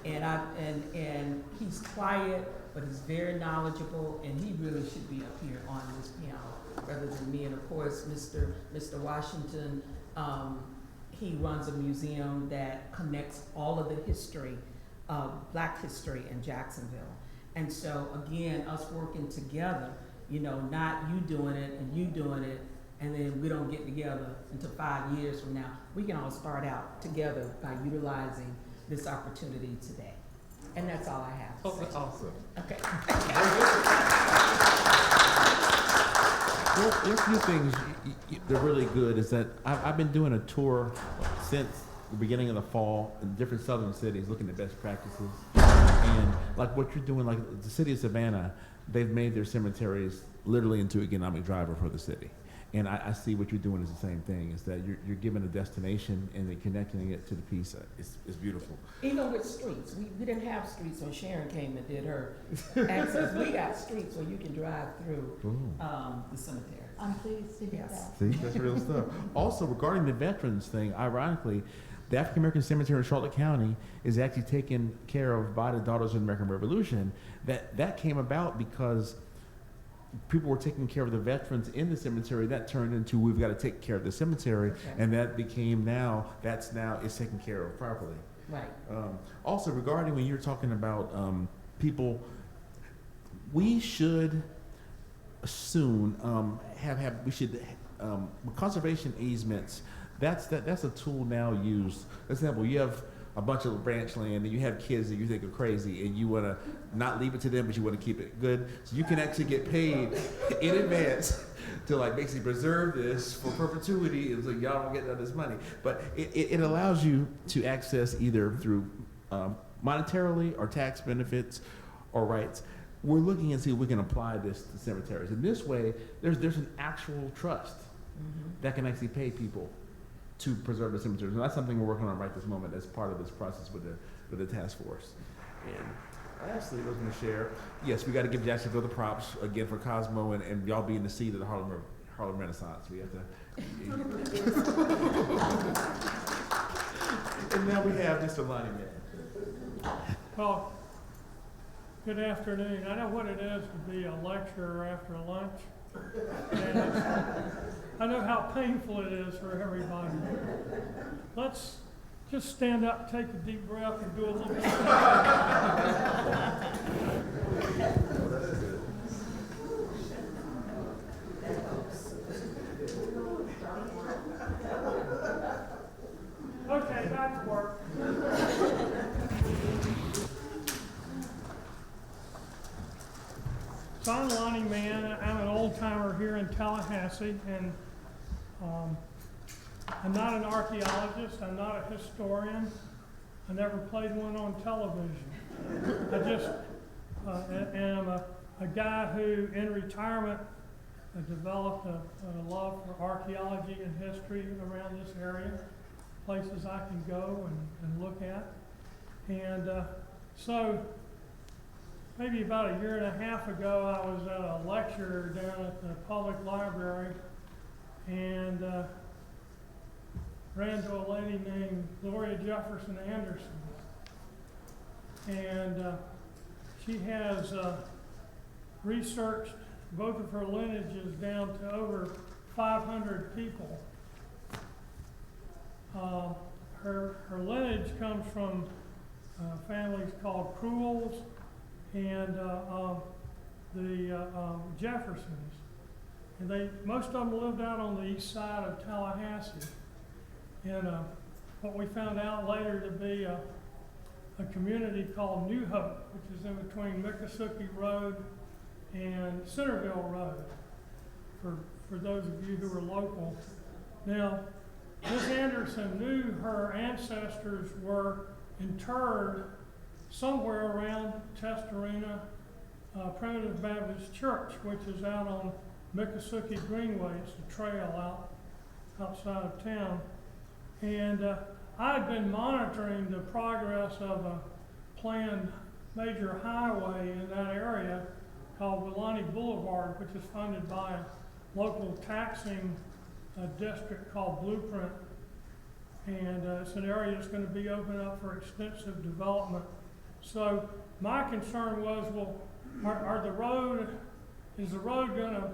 and he's quiet, but he's very knowledgeable, and he really should be up here on this panel rather than me. And of course, Mr. Washington, he runs a museum that connects all of the history of Black history in Jacksonville. And so again, us working together, you know, not you doing it and you doing it, and then we don't get together until 5 years from now. We can all start out together by utilizing this opportunity today. And that's all I have. Oh, that's awesome. Okay. There's a few things that are really good is that I've been doing a tour since the beginning of the fall in different southern cities looking at best practices. And like what you're doing, like the city of Savannah, they've made their cemeteries literally into an economic driver for the city. And I see what you're doing is the same thing, is that you're giving a destination and then connecting it to the piece. It's beautiful. Even with streets, we didn't have streets when Sharon came and did her access. We got streets where you can drive through the cemetery. I'm pleased to hear that. See, that's real stuff. Also, regarding the veterans thing, ironically, the African American Cemetery in Charlotte County is actually taken care of by the Daughters of the American Revolution. That came about because people were taking care of the veterans in the cemetery. That turned into, we've got to take care of the cemetery, and that became it's taken care of properly. Right. Also, regarding when you're talking about people, we should soon conservation easements. That's a tool now used. For example, you have a bunch of ranch land and you have kids that you think are crazy and you want to not leave it to them, but you want to keep it good. So you can actually get paid in advance to like basically preserve this for perpetuity. It's like y'all don't get none of this money, but it allows you to access either through monetarily or tax benefits or rights. We're looking and see if we can apply this to cemeteries. In this way, there's an actual trust that can actually pay people to preserve the cemeteries. And that's something we're working on right this moment as part of this process with the task force. And lastly, I was going to share, yes, we got to give Jacksonville the props again for Cosmo and y'all being the seed of the Harlem Renaissance. We have to. And now we have Mr. Lonnie Man. Well, Good afternoon. I know what it is to be a lecturer after lunch. And I know how painful it is for everybody. Let's just stand up, take a deep breath, and do a little bit. Okay, back to work. So I'm Lonnie Mann. I'm an old timer here in Tallahassee, and I'm not an archaeologist. I'm not a historian. I never played one on television. I just am a guy who, in retirement, developed a love for archaeology and history around this area, places I can go and look at. And so maybe about a year and a half ago, I was at a lecture down at the public library and ran into a lady named Gloria Jefferson Anderson. And she has researched both of her lineages down to over 500 people. Her lineage comes from families called Cruels and the Jeffersons. And most of them lived out on the east side of Tallahassee in what we found out later to be a community called New Hope, which is in between Miccosukee Road and Centerville Road, for those of you who are local. Now, Ms. Anderson knew her ancestors were interred somewhere around Testarena Primitive Baptist Church, which is out on Miccosukee Greenway. It's a trail outside of town. And I had been monitoring the progress of a planned major highway in that area called Willani Boulevard, which is funded by a local taxing district called Blueprint. And it's an area that's going to be opened up for extensive development. So my concern was, well, is the road going to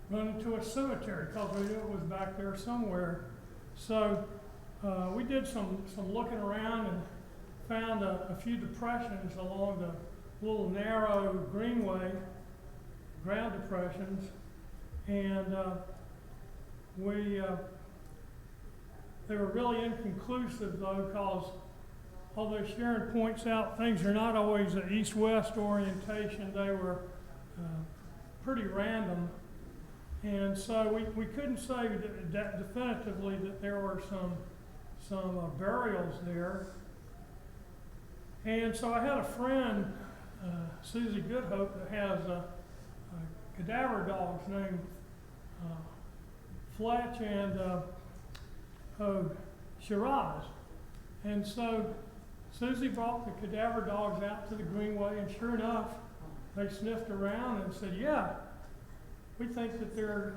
run into a cemetery? Because we knew it was back there somewhere. So we did some looking around and found a few depressions along the little narrow greenway, ground depressions, and they were really inconclusive though, because although Sharon points out things are not always an east-west orientation, they were pretty random. And so we couldn't say that definitively that there were some burials there. And so I had a friend, Susie Goodhope, that has cadaver dogs named Fletch and Shiraz. And so Susie brought the cadaver dogs out to the greenway, and sure enough, they sniffed around and said, yeah, we think that there are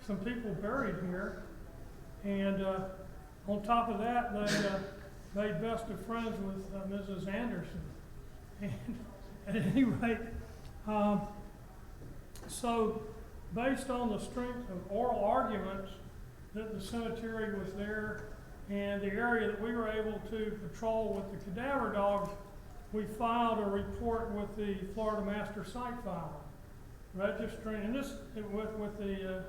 some people buried here. And on top of that, they made best of friends with Mrs. Anderson. And at any rate, so based on the strength of oral arguments that the cemetery was there and the area that we were able to patrol with the cadaver dogs, we filed a report with the Florida Master Site Filer, registering, and this with the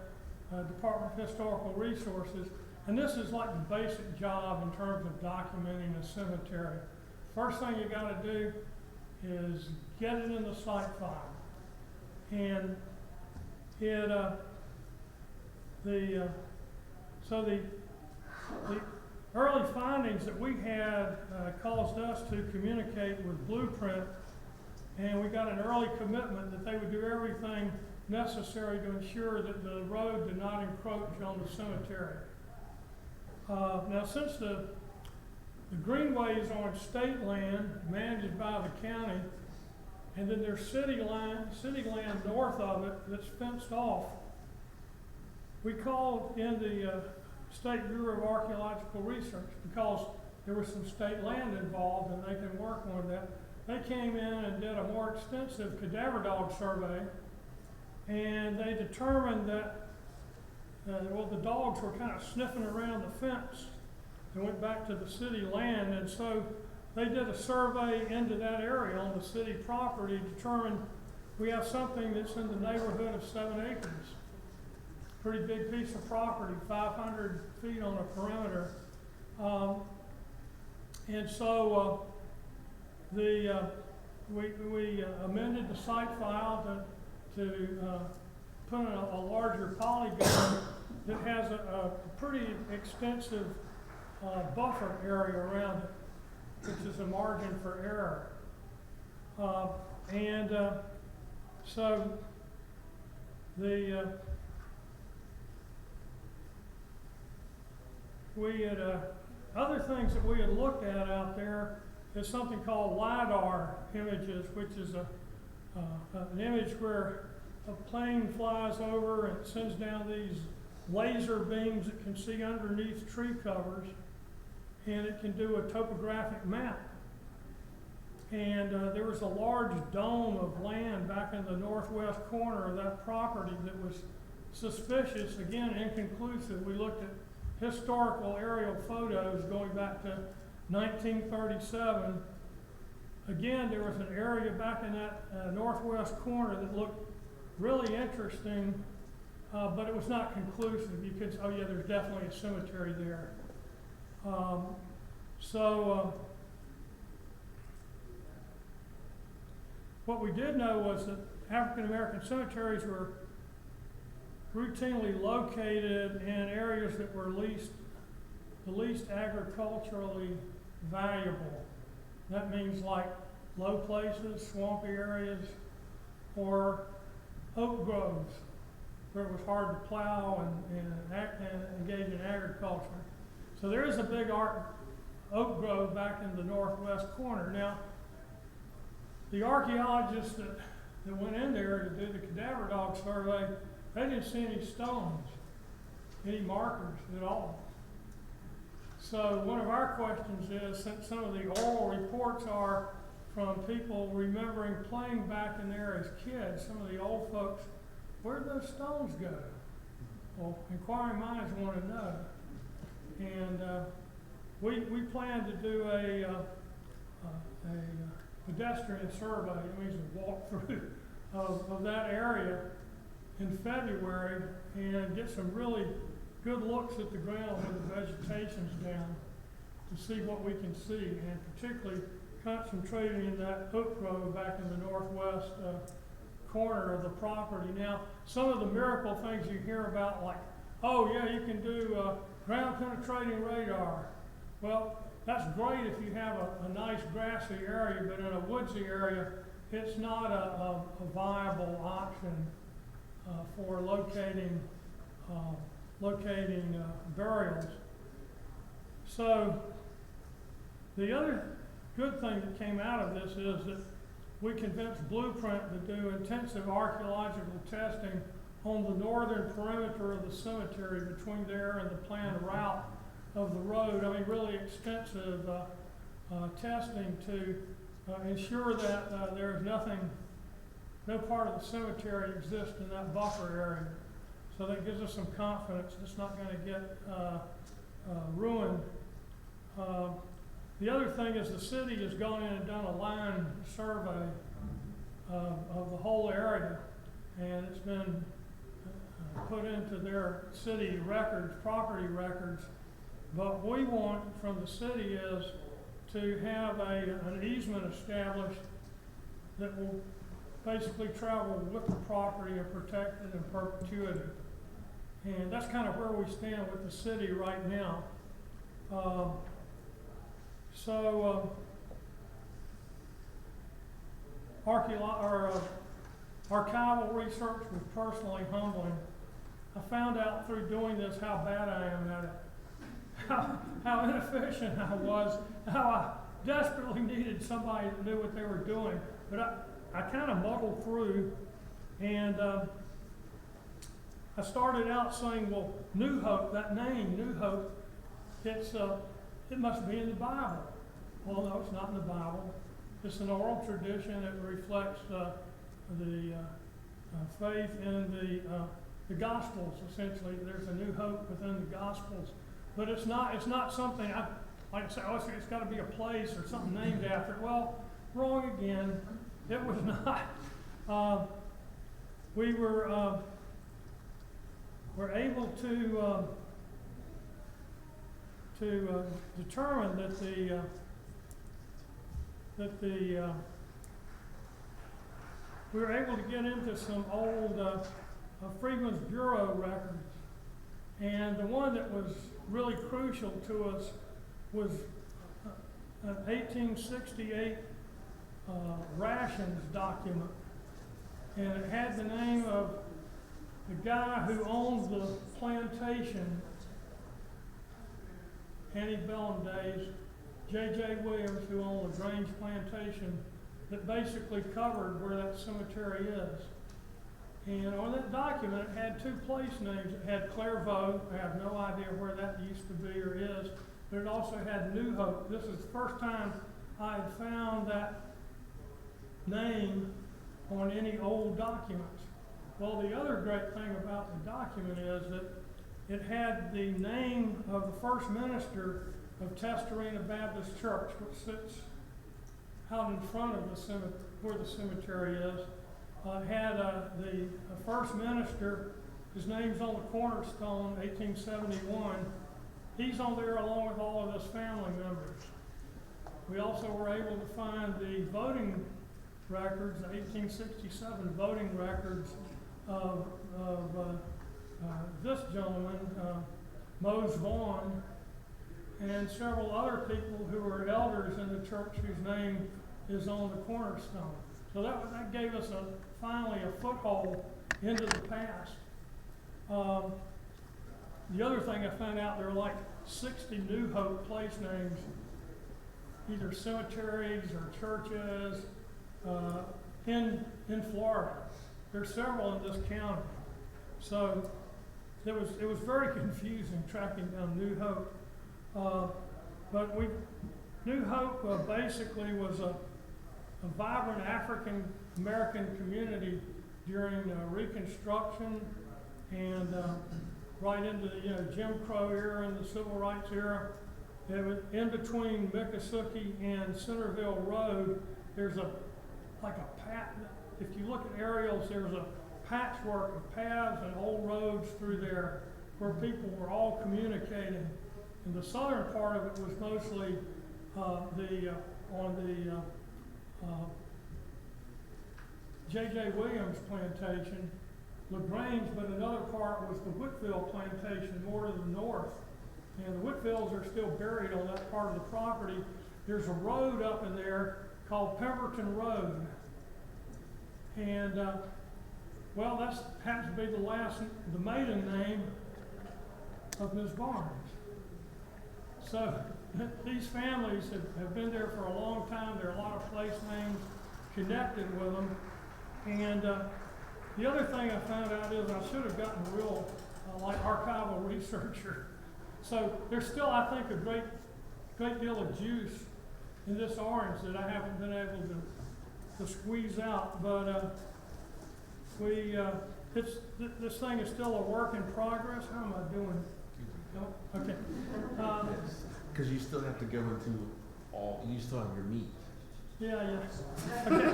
Department of Historical Resources. And this is like the basic job in terms of documenting a cemetery. First thing you got to do is get it in the site file. And so the early findings that we had caused us to communicate with Blueprint, and we got an early commitment that they would do everything necessary to ensure that the road did not encroach on the cemetery. Now, since the greenway is on state land managed by the county, and then there's city land north of it that's fenced off, we called in the State Bureau of Archaeological Research because there was some state land involved and they can work on that. they came in and did a more extensive cadaver dog survey, and they determined that, well, the dogs were kind of sniffing around the fence. They went back to the city land, and so they did a survey into that area on the city property, determined we have something that's in the neighborhood of 7 acres. Pretty big piece of property, 500 feet on a perimeter. And so we amended the site file to put in a larger polygon that has a pretty extensive buffer area around it, which is a margin for error. So we had other things that we had looked at out there is something called LiDAR images, which is an image where a plane flies over and it sends down these laser beams that can see underneath tree covers, and it can do a topographic map. And there was a large dome of land back in the northwest corner of that property that was suspicious, again, inconclusive. We looked at historical aerial photos going back to 1937. Again, there was an area back in that northwest corner that looked really interesting, but it was not conclusive. You could, oh yeah, there's definitely a cemetery there. What we did know was that African American cemeteries were routinely located in areas that were the least agriculturally valuable. That means like low places, swampy areas, or oak groves where it was hard to plow and engage in agriculture. So there is a big oak grove back in the northwest corner. Now, the archaeologists that went in there to do the cadaver dog survey, they didn't see any stones, any markers at all. So one of our questions is, since some of the oral reports are from people remembering playing back in there as kids, some of the old folks, where'd those stones go? Well, inquiring minds want to know. And we plan to do a pedestrian survey, it means a walkthrough of that area in February, and get some really good looks at the ground where the vegetation's down to see what we can see, and particularly concentrating in that oak grove back in the northwest corner of the property. Now, some of the miracle things you hear about, like, oh yeah, you can do ground penetrating radar. Well, that's great if you have a nice grassy area, but in a woodsy area, it's not a viable option for locating burials. So the other good thing that came out of this is that we convinced Blueprint to do intensive archaeological testing on the northern perimeter of the cemetery between there and the planned route of the road. I mean, really extensive testing to ensure that there is no part of the cemetery exists in that buffer area. So that gives us some confidence it's not going to get ruined. The other thing is the city has gone in and done a line survey of the whole area, and it's been put into their city records, property records. But what we want from the city is to have an easement established that will basically travel with the property and protect it in perpetuity. And that's kind of where we stand with the city right now. Archival research was personally humbling. I found out through doing this how bad I am at it, how inefficient I was, how I desperately needed somebody that knew what they were doing. But I kind of muddled through, and I started out saying, well, New Hope, that name, New Hope, it must be in the Bible. Well, no, it's not in the Bible. it's an oral tradition. It reflects the faith in the Gospels. Essentially, there's a new hope within the Gospels, but it's not something like I say. Oh, it's got to be a place or something named after it. Well, wrong again. It was not. We were able to determine that we were able to get into some old Freedmen's Bureau records, and the one that was really crucial to us was an 1868 rations document, and it had the name of the guy who owned the plantation, antebellum days, J.J. Williams, who owned the Grange Plantation, that basically covered where that cemetery is. And on that document, it had two place names. It had Clairvaux. I have no idea where that used to be or is, but it also had New Hope. This is the first time I had found that name on any old documents. Well, the other great thing about the document is that it had the name of the first minister of Testarena Baptist Church, which sits out in front of the cemetery, where the cemetery is. Had the first minister, his name's on the cornerstone, 1871. He's on there along with all of his family members. We also were able to find the voting records, the 1867 voting records of this gentleman, Mose Vaughn, and several other people who were elders in the church whose name is on the cornerstone. So that gave us finally a foothold into the past. The other thing I found out, there were like 60 New Hope place names, either cemeteries or churches in Florida. There's several in this county. So it was very confusing tracking down New Hope. But New Hope basically was a vibrant African American community during Reconstruction and right into the Jim Crow era and the Civil Rights era. It was in between Miccosukee and Centerville Road. There's like a path. If you look at aerials, there's a patchwork of paths and old roads through there where people were all communicating. And the southern part of it was mostly on the J.J. Williams plantation, LaGrange, but another part was the Whitfield plantation more to the north. And the Whitfields are still buried on that part of the property. There's a road up in there called Pemberton Road. And, well, that happens to be the maiden name of Ms. Barnes. So these families have been there for a long time. There are a lot of place names connected with them. And the other thing I found out is I should have gotten a real like archival researcher. So there's still, I think, a great deal of juice in this orange that I haven't been able to squeeze out. But this thing is still a work in progress. How am I doing? No? Okay. Because you still have to go into you still have your meat. Yeah. Okay.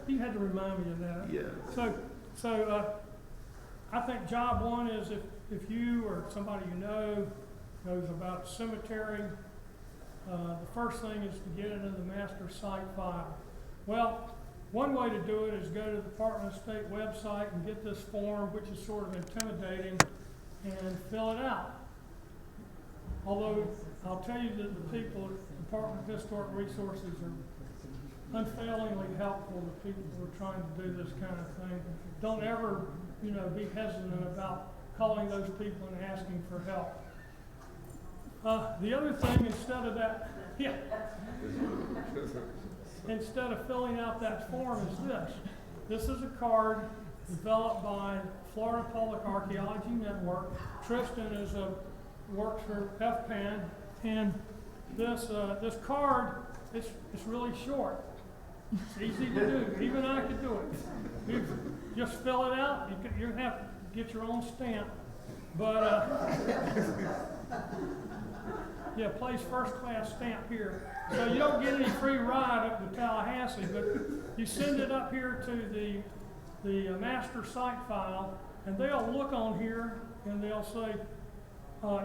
You had to remind me of that. Yeah. So I think job one is if you or somebody you know knows about cemetery, the first thing is to get it in the master site file. Well, one way to do it is go to the Department of State website and get this form, which is sort of intimidating, and fill it out. Although I'll tell you that the people at the Department of Historic Resources are unfailingly helpful to people who are trying to do this kind of thing. Don't ever, be hesitant about calling those people and asking for help. The other thing, instead of filling out that form is this. This is a card developed by Florida Public Archaeology Network. Tristan works for FPAN, and this card, it's really short. It's easy to do. Even I could do it. You just fill it out. You have to get your own stamp. But yeah, place first class stamp here. So you don't get any free ride up to Tallahassee, but you send it up here to the master site file, and they'll look on here and they'll say,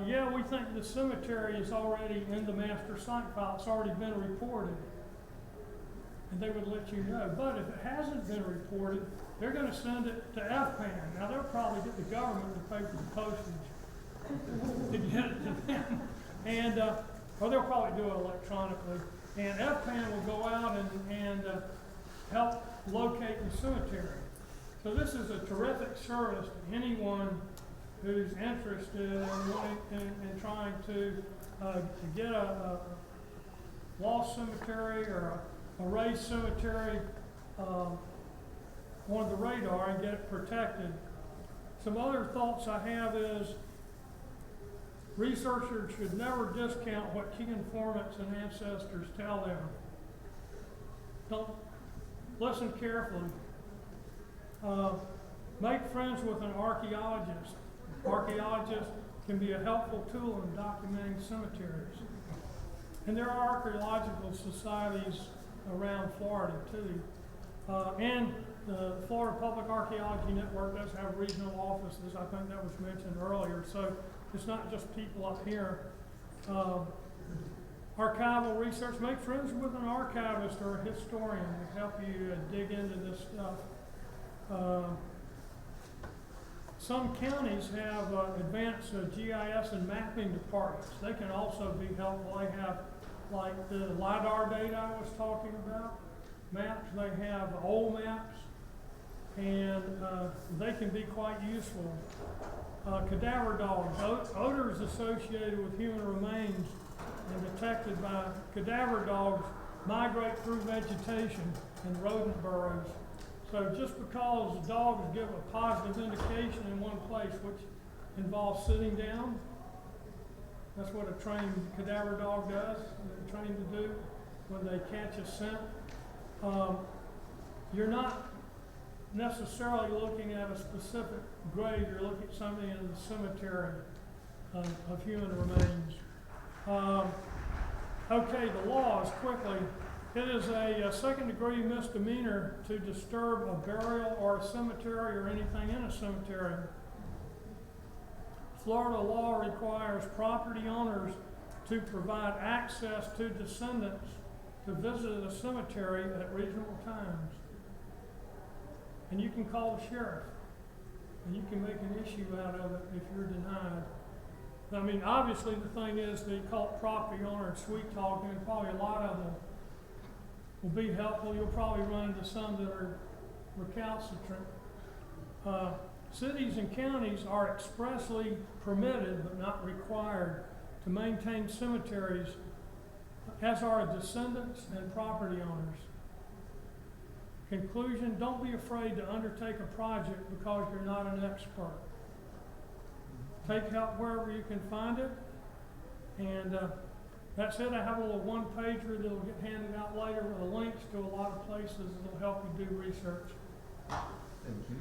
yeah, we think the cemetery is already in the master site file. It's already been reported. And they would let you know. But if it hasn't been reported, they're going to send it to FPAN. Now, they'll probably get the government to pay for the postage to get it to them. And, or they'll probably do it electronically. And FPAN will go out and help locate the cemetery. So this is a terrific service to anyone who's interested in trying to get a lost cemetery or a raised cemetery on the radar and get it protected. Some other thoughts I have is researchers should never discount what key informants and ancestors tell them. Don't listen carefully. Make friends with an archaeologist. Archaeologists can be a helpful tool in documenting cemeteries. And there are archaeological societies around Florida too. And the Florida Public Archaeology Network does have regional offices. I think that was mentioned earlier. So it's not just people up here. Archival research, make friends with an archivist or a historian to help you dig into this stuff. Some counties have advanced GIS and mapping departments. They can also be helpful. They have like the LIDAR data I was talking about, maps. They have old maps, and they can be quite useful. Cadaver dogs, odors associated with human remains and detected by cadaver dogs migrate through vegetation and rodent burrows. So just because dogs give a positive indication in one place, which involves sitting down, that's what a trained cadaver dog does, they're trained to do when they catch a scent. You're not necessarily looking at a specific grave, you're looking at something in the cemetery of human remains. Okay, the laws, quickly. It is a second-degree misdemeanor to disturb a burial or a cemetery or anything in a cemetery. Florida law requires property owners to provide access to descendants to visit a cemetery at reasonable times. And you can call the sheriff, and you can make an issue out of it if you're denied. I mean, obviously the thing is they call it property owner and sweet talking, and probably a lot of them will be helpful. You'll probably run into some that are recalcitrant. Cities and counties are expressly permitted but not required to maintain cemeteries, as are descendants and property owners. Conclusion, don't be afraid to undertake a project because you're not an expert. Take help wherever you can find it. And that's it. I have a little one-pager that will get handed out later with the links to a lot of places that will help you do research. Thank you.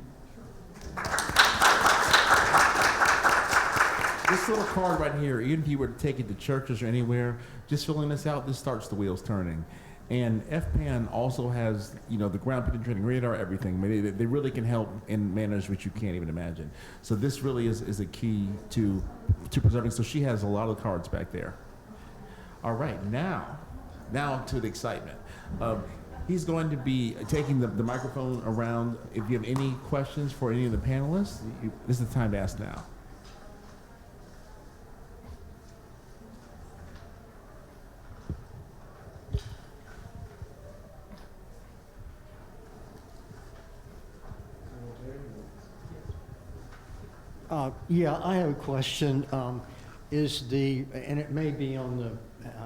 This little card right here, even if you were to take it to churches or anywhere, just filling this out, this starts the wheels turning. And FPAN also has, the ground penetrating radar, everything. I mean, they really can help in manners which you can't even imagine. So this really is a key to preserving. So she has a lot of cards back there. All right, now to the excitement. He's going to be taking the microphone around. If you have any questions for any of the panelists, this is the time to ask now. Yeah, I have a question. And it may be on the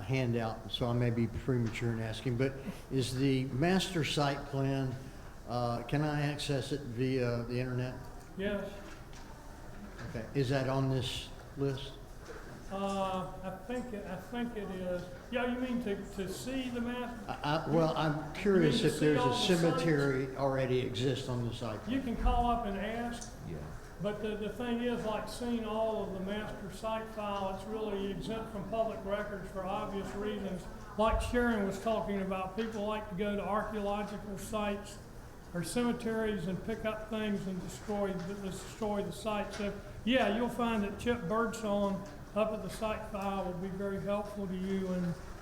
handout, so I may be premature in asking, but is the master site plan, can I access it via the internet? Yes. Okay. Is that on this list? I think it is. Yeah, you mean to see the map? Well, I'm curious to if see there's all a the sites? cemetery already exists on the site. You can call up and ask, Yeah. but the thing is, like seeing all of the master site file, it's really exempt from public records for obvious reasons. Like Sharon was talking about, people like to go to archaeological sites or cemeteries and pick up things and destroy the site. So, yeah, you'll find that Chip Birdsong up at the site file will be very helpful to you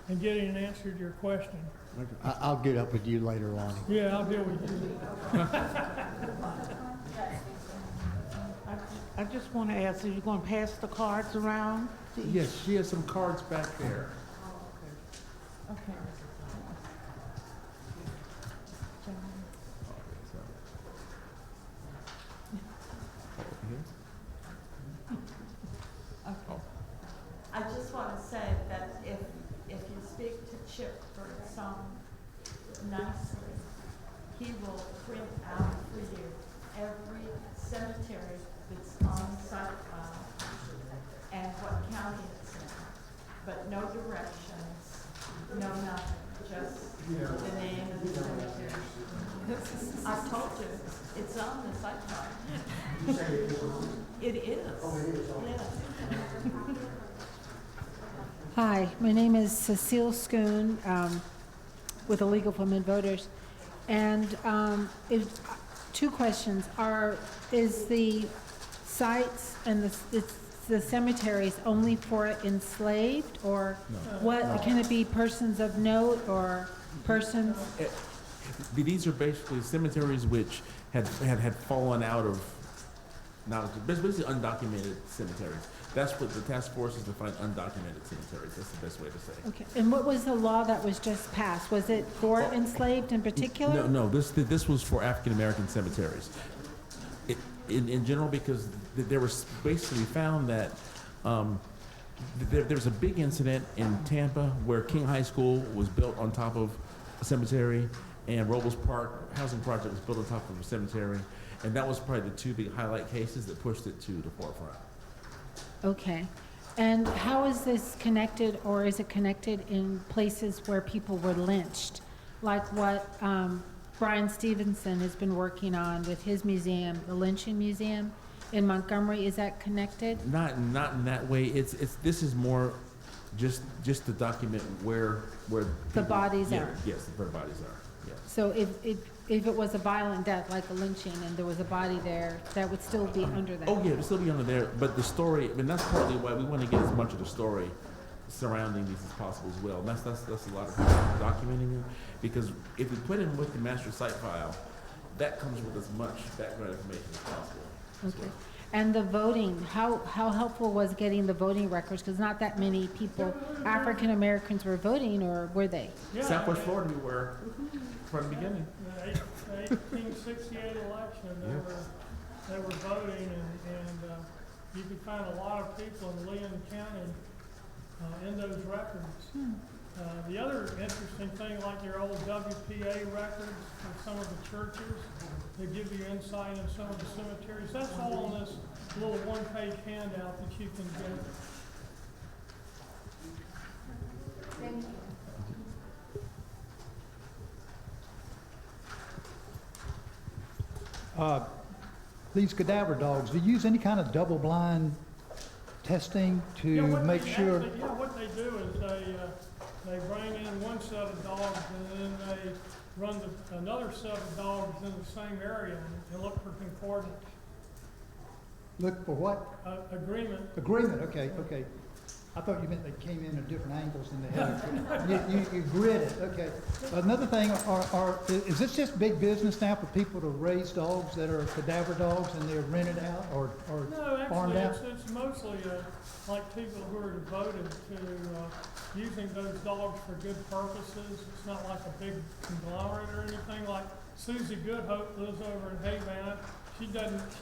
in getting an answer to your question. I'll get up with you later on. Yeah, I'll deal with you. I just want to ask, are you going to pass the cards around? Yes, she has some cards back there. Okay. Okay. I just want to say that if you speak to Chip Birdsong nicely, he will print out for you every cemetery that's on site file and what county it's in, but no directions, no nothing, just the name of the cemetery. I told you, it's on the site file. It is. Oh, it is. Yeah. Hi, my name is Cecile Schoon with the League of Women Voters. And two questions is the sites and the cemeteries only for enslaved, or what, can it be persons of note or persons? These are basically cemeteries which had fallen out of, basically undocumented cemeteries. That's what the task force is, to find undocumented cemeteries. That's the best way to say it. Okay, and what was the law that was just passed? Was it for enslaved in particular? No, this was for African American cemeteries. In general, because there was basically found that there was a big incident in Tampa where King High School was built on top of a cemetery, and Robles Park Housing Project was built on top of a cemetery, and that was probably the two big highlight cases that pushed it to the forefront. Okay. And how is this connected, or is it connected in places where people were lynched? Like what Brian Stevenson has been working on with his museum, the Lynching Museum in Montgomery. Is that connected? Not in that way. This is more just to document where The bodies are. Yes, where the bodies are. Yes. So if it was a violent death, like a lynching, and there was a body there, that would still be under that? Oh yeah, it'll still be under there. But the story, I mean, that's partly why we want to get as much of the story surrounding these as possible as well. And that's a lot of people documenting it, because if we put in with the master site file, that comes with as much background information as possible. Okay. And the voting, how helpful was getting the voting records? Because not that many people, African Americans, were voting, or were they? Yeah, Southwest Florida, we were from the beginning. The 1868 election, they were voting, and you could find a lot of people in Leon County in those records. The other interesting thing, like your old WPA records for some of the churches, they give you insight in some of the cemeteries. That's all on this little one-page handout that you can get. Thank you. These cadaver dogs, do you use any kind of double-blind testing to make sure? What they do is they bring in one set of dogs, and then they run another set of dogs in the same area and look for concordance. Look for what? Agreement. Agreement, okay. I thought you meant they came in at different angles than they had. You grid it, okay. Another thing, is this just big business now for people to raise dogs that are cadaver dogs and they're rented out or No, farmed actually, out? it's mostly like people who are devoted to using those dogs for good purposes. It's not like a big conglomerate or anything. Like Susie Goodhope lives over in Havana. She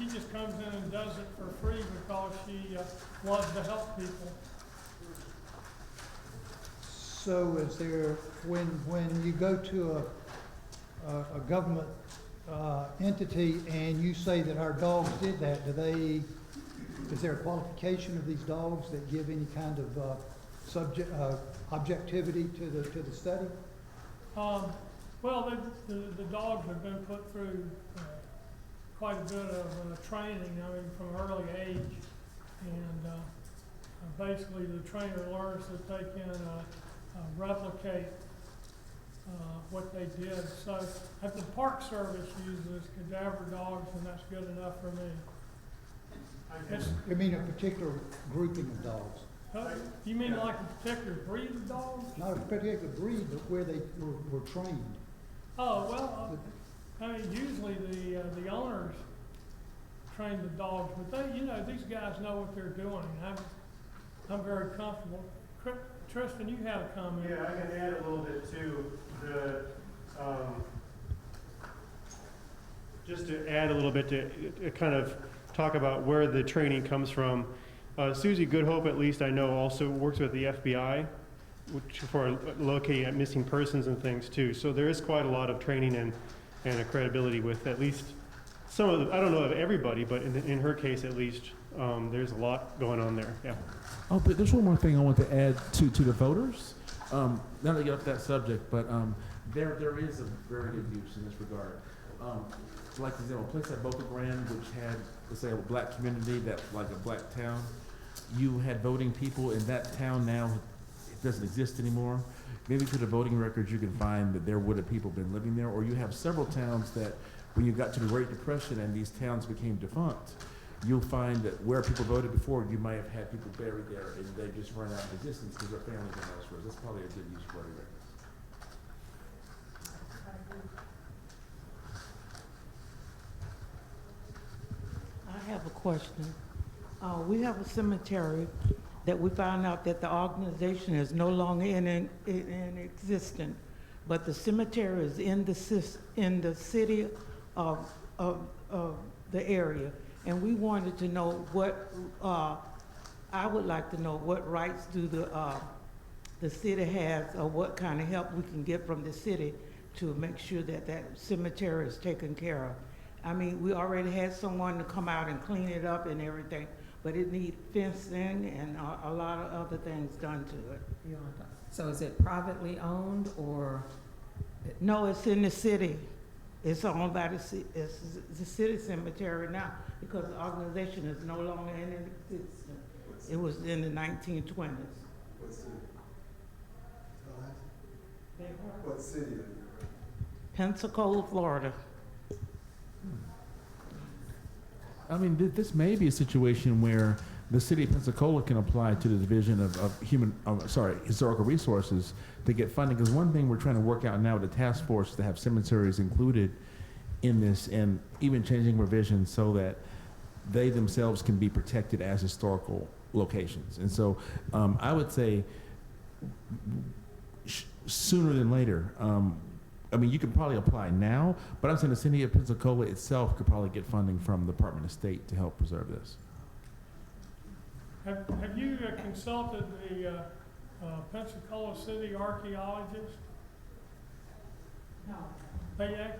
just comes in and does it for free because she loves to help people. So is there, when you go to a government entity and you say that our dogs did that, do they Is there a qualification of these dogs that give any kind of objectivity to the study? Well, the dogs have been put through quite a bit of training, I mean, from an early age. And basically the trainer learns that they can replicate what they did. So if the Park Service uses cadaver dogs, then that's good enough for me. You mean a particular grouping of dogs? You mean like a particular breed of dogs? Not a particular breed, but where they were trained. Oh, well, I mean, usually the owners train the dogs, but they, these guys know what they're doing. I'm very comfortable. Tristan, you had a comment. Yeah, I can add a little bit to the, just to add a little bit to kind of talk about where the training comes from. Susie Goodhope, at least I know, also works with the FBI, which for locating at missing persons and things too. So there is quite a lot of training and a credibility with at least some of the, I don't know of everybody, but in her case at least, there's a lot going on there. Yeah. Oh, but there's one more thing I want to add to the voters. Not to get off that subject, but there is a very good use in this regard. Like, for example, a place like Boca Grande, which had, let's say, a black community, that like a black town, you had voting people in that town. Now it doesn't exist anymore. Maybe through the voting records you can find that there would have people been living there, or you have several towns that when you got to the Great Depression and these towns became defunct, you'll find that where people voted before, you might have had people buried there and they just run out of existence because their families are elsewhere. That's probably a good use for voting records. I have a question. We have a cemetery that we found out that the organization is no longer in existence, but the cemetery is in the city of the area. And we wanted to know what, I would like to know what rights do the city has, or what kind of help we can get from the city to make sure that that cemetery is taken care of. I mean, we already had someone to come out and clean it up and everything, but it needs fencing and a lot of other things done to it. So is it privately owned or? No, it's in the city. It's owned by the city. It's the city cemetery now because the organization is no longer in existence. It was in the 1920s. What city? What city are you in? Pensacola, Florida. I mean, this may be a situation where the city of Pensacola can apply to the Division of Historical Resources to get funding. Because one thing we're trying to work out now with the task force is to have cemeteries included in this, and even changing revisions so that they themselves can be protected as historical locations. And so I would say sooner than later. I mean, you can probably apply now, but I'm saying the city of Pensacola itself could probably get funding from the Department of State to help preserve this. Have you consulted the Pensacola City archaeologist? No. They have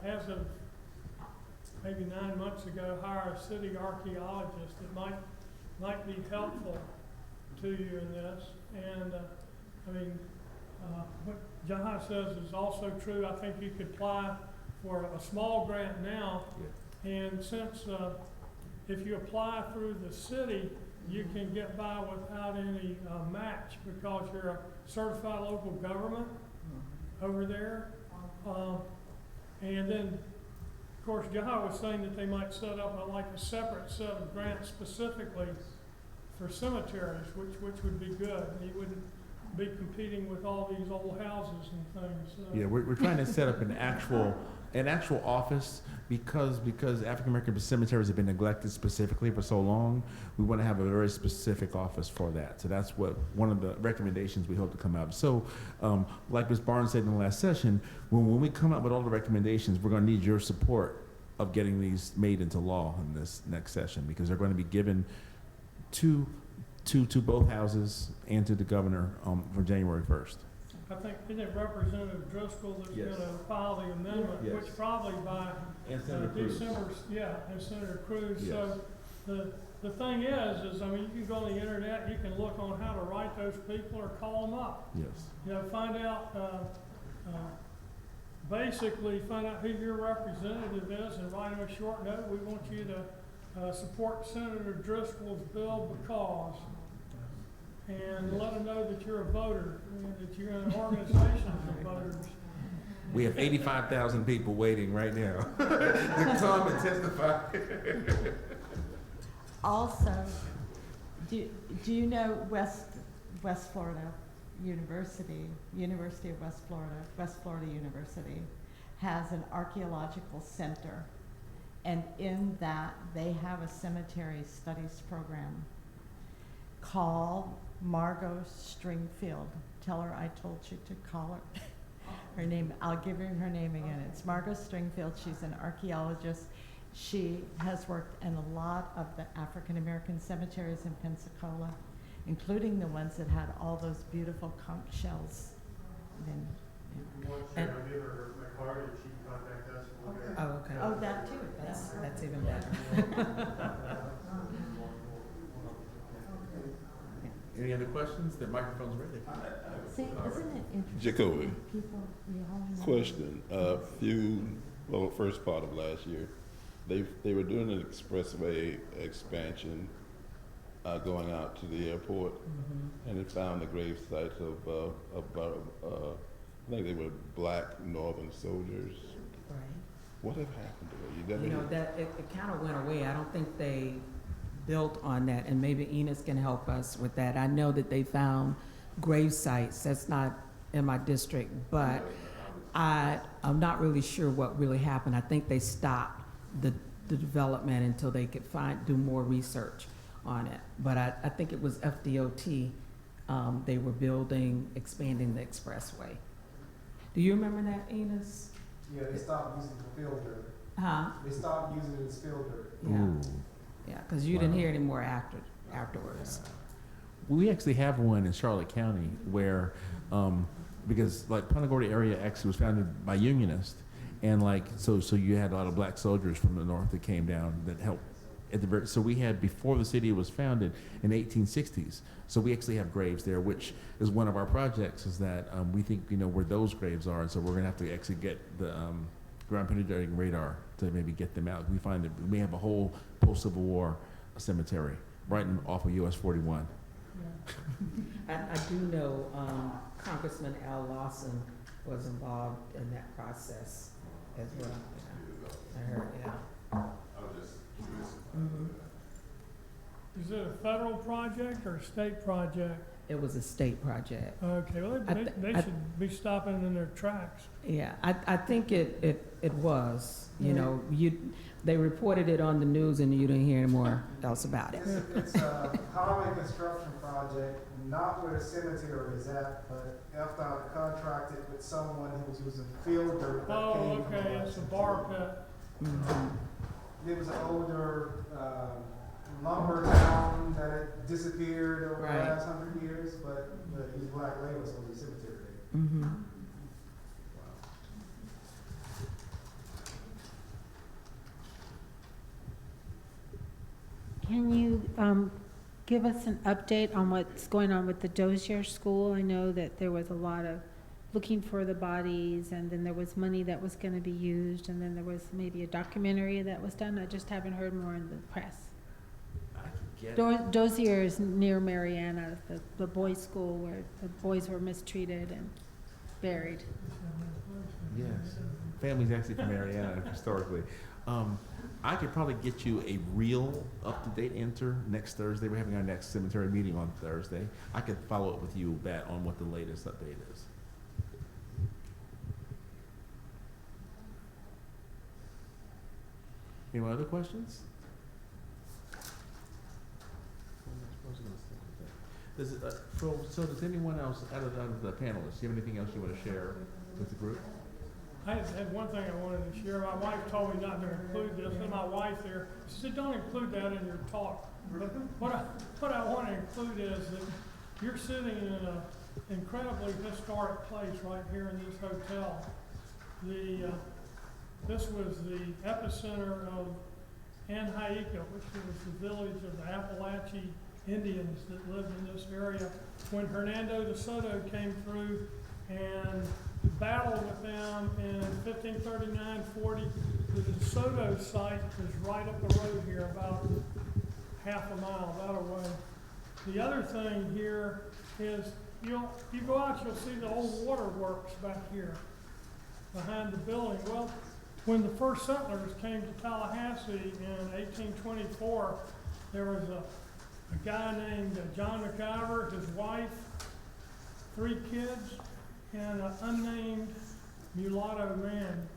as of maybe 9 months ago, hire a city archaeologist that might be helpful to you in this. And I mean, what John says is also true. I think you could apply for a small grant now, and since if you apply through the city, you can get by without any match because you're a certified local government over there. And then, of course, John was saying that they might set up a separate set of grants specifically for cemeteries, which would be good. You wouldn't be competing with all these old houses and things. Yeah, we're trying to set up an actual office because African American cemeteries have been neglected specifically for so long. We want to have a very specific office for that. So that's what one of the recommendations we hope to come out. So, like Ms. Barnes said in the last session, when we come up with all the recommendations, we're going to need your support of getting these made into law in this next session, because they're going to be given to both houses and to the governor for January 1st. I think, isn't it Representative Driscoll that's Yes. going to file the amendment, Yes. which probably by And Senator Cruz. December, and Senator Cruz. Yes. So the thing is, I mean, you can go on the internet, you can look on how to write those people or call them up. Yes. You know, find out, basically find out who your representative is and write them a short note. We want you to support Senator Driscoll's bill because, and let them know that you're a voter and that you're in an organization of voters. We have 85,000 people waiting right now to come and testify. Also, do you know West Florida University of West Florida University has an archaeological center, and in that they have a cemetery studies program. Call Margot Stringfield. Tell her I told you to call her. Her name, I'll give you her name again. It's Margot Stringfield. She's an archaeologist. She has worked in a lot of the African American cemeteries in Pensacola, including the ones that had all those beautiful conch shells. Then, I'll give her my card and she can contact us. And we'll get her. Oh, okay. oh, that too. That's even better. Any other questions? The microphone's ready. See, isn't it interesting? Jacoby, People, we all know. question. First part of last year, they were doing an expressway expansion going out to the airport, and they found the grave sites of I think they were black Northern soldiers. Right. What have happened to it? You know, that it kind of went away. I don't think they built on that, and maybe Enos can help us with that. I know that they found grave sites. That's not in my district, but I'm not really sure what really happened. I think they stopped the development until they could do more research on it. But I think it was FDOT. They were expanding the expressway. Do you remember that, Enos? Yeah, they stopped using the field dirt. Huh? They stopped using it as field dirt. Yeah. Ooh. Yeah, because you didn't hear any more afterwards. We actually have one in Charlotte County where, because like Punta Gorda area actually was founded by Unionists, and like so you had a lot of black soldiers from the north that came down that helped at the very. So we had before the city was founded in the 1860s. So we actually have graves there, which is one of our projects. Is that we think where those graves are, and so we're gonna have to actually get the ground penetrating radar to maybe get them out. We find that we have a whole post-Civil War cemetery right off of US 41. I do know Congressman Al Lawson was involved in that process as well. Yeah. I heard, yeah. Mm-hmm. Is it a federal project or a state project? It was a state project. Okay, well, they should be stopping in their tracks. Yeah, I think it was. You know, they reported it on the news and you didn't hear any more else about it. It's a highway construction project, not where the cemetery is at, but FDOT contracted with someone who was using field dirt. That came from Okay, it's a bar pit. Mm-hmm. It was an older lumber town that had disappeared over the last 100 years, but these black labels on the cemetery. Mm-hmm. Can you give us an update on what's going on with the Dozier School? I know that there was a lot of looking for the bodies, and then there was money that was going to be used, and then there was maybe a documentary that was done. I just haven't heard more in the press. Dozier is near Mariana, the boys' school where the boys were mistreated and buried. Yes, family's actually from Mariana historically. I could probably get you a real up-to-date answer next Thursday. We're having our next cemetery meeting on Thursday. I could follow up with you, Bat, on what the latest update is. Any other questions? Does anyone else, out of the panelists, do you have anything else you want to share with the group? I had one thing I wanted to share. My wife told me not to include this, and my wife there, she said, don't include that in your talk. But what I want to include is that you're sitting in an incredibly historic place right here in this hotel. This was the epicenter of Anhaika, which was the village of the Appalachian Indians that lived in this area. When Hernando de Soto came through and battled with them in 1539-40, the De Soto site was right up the road here, about half a mile that away. The other thing here is you go out, you'll see the old waterworks back here behind the building. Well, when the first settlers came to Tallahassee in 1824, there was a guy named John McIver, his wife, 3 kids, and an unnamed mulatto man.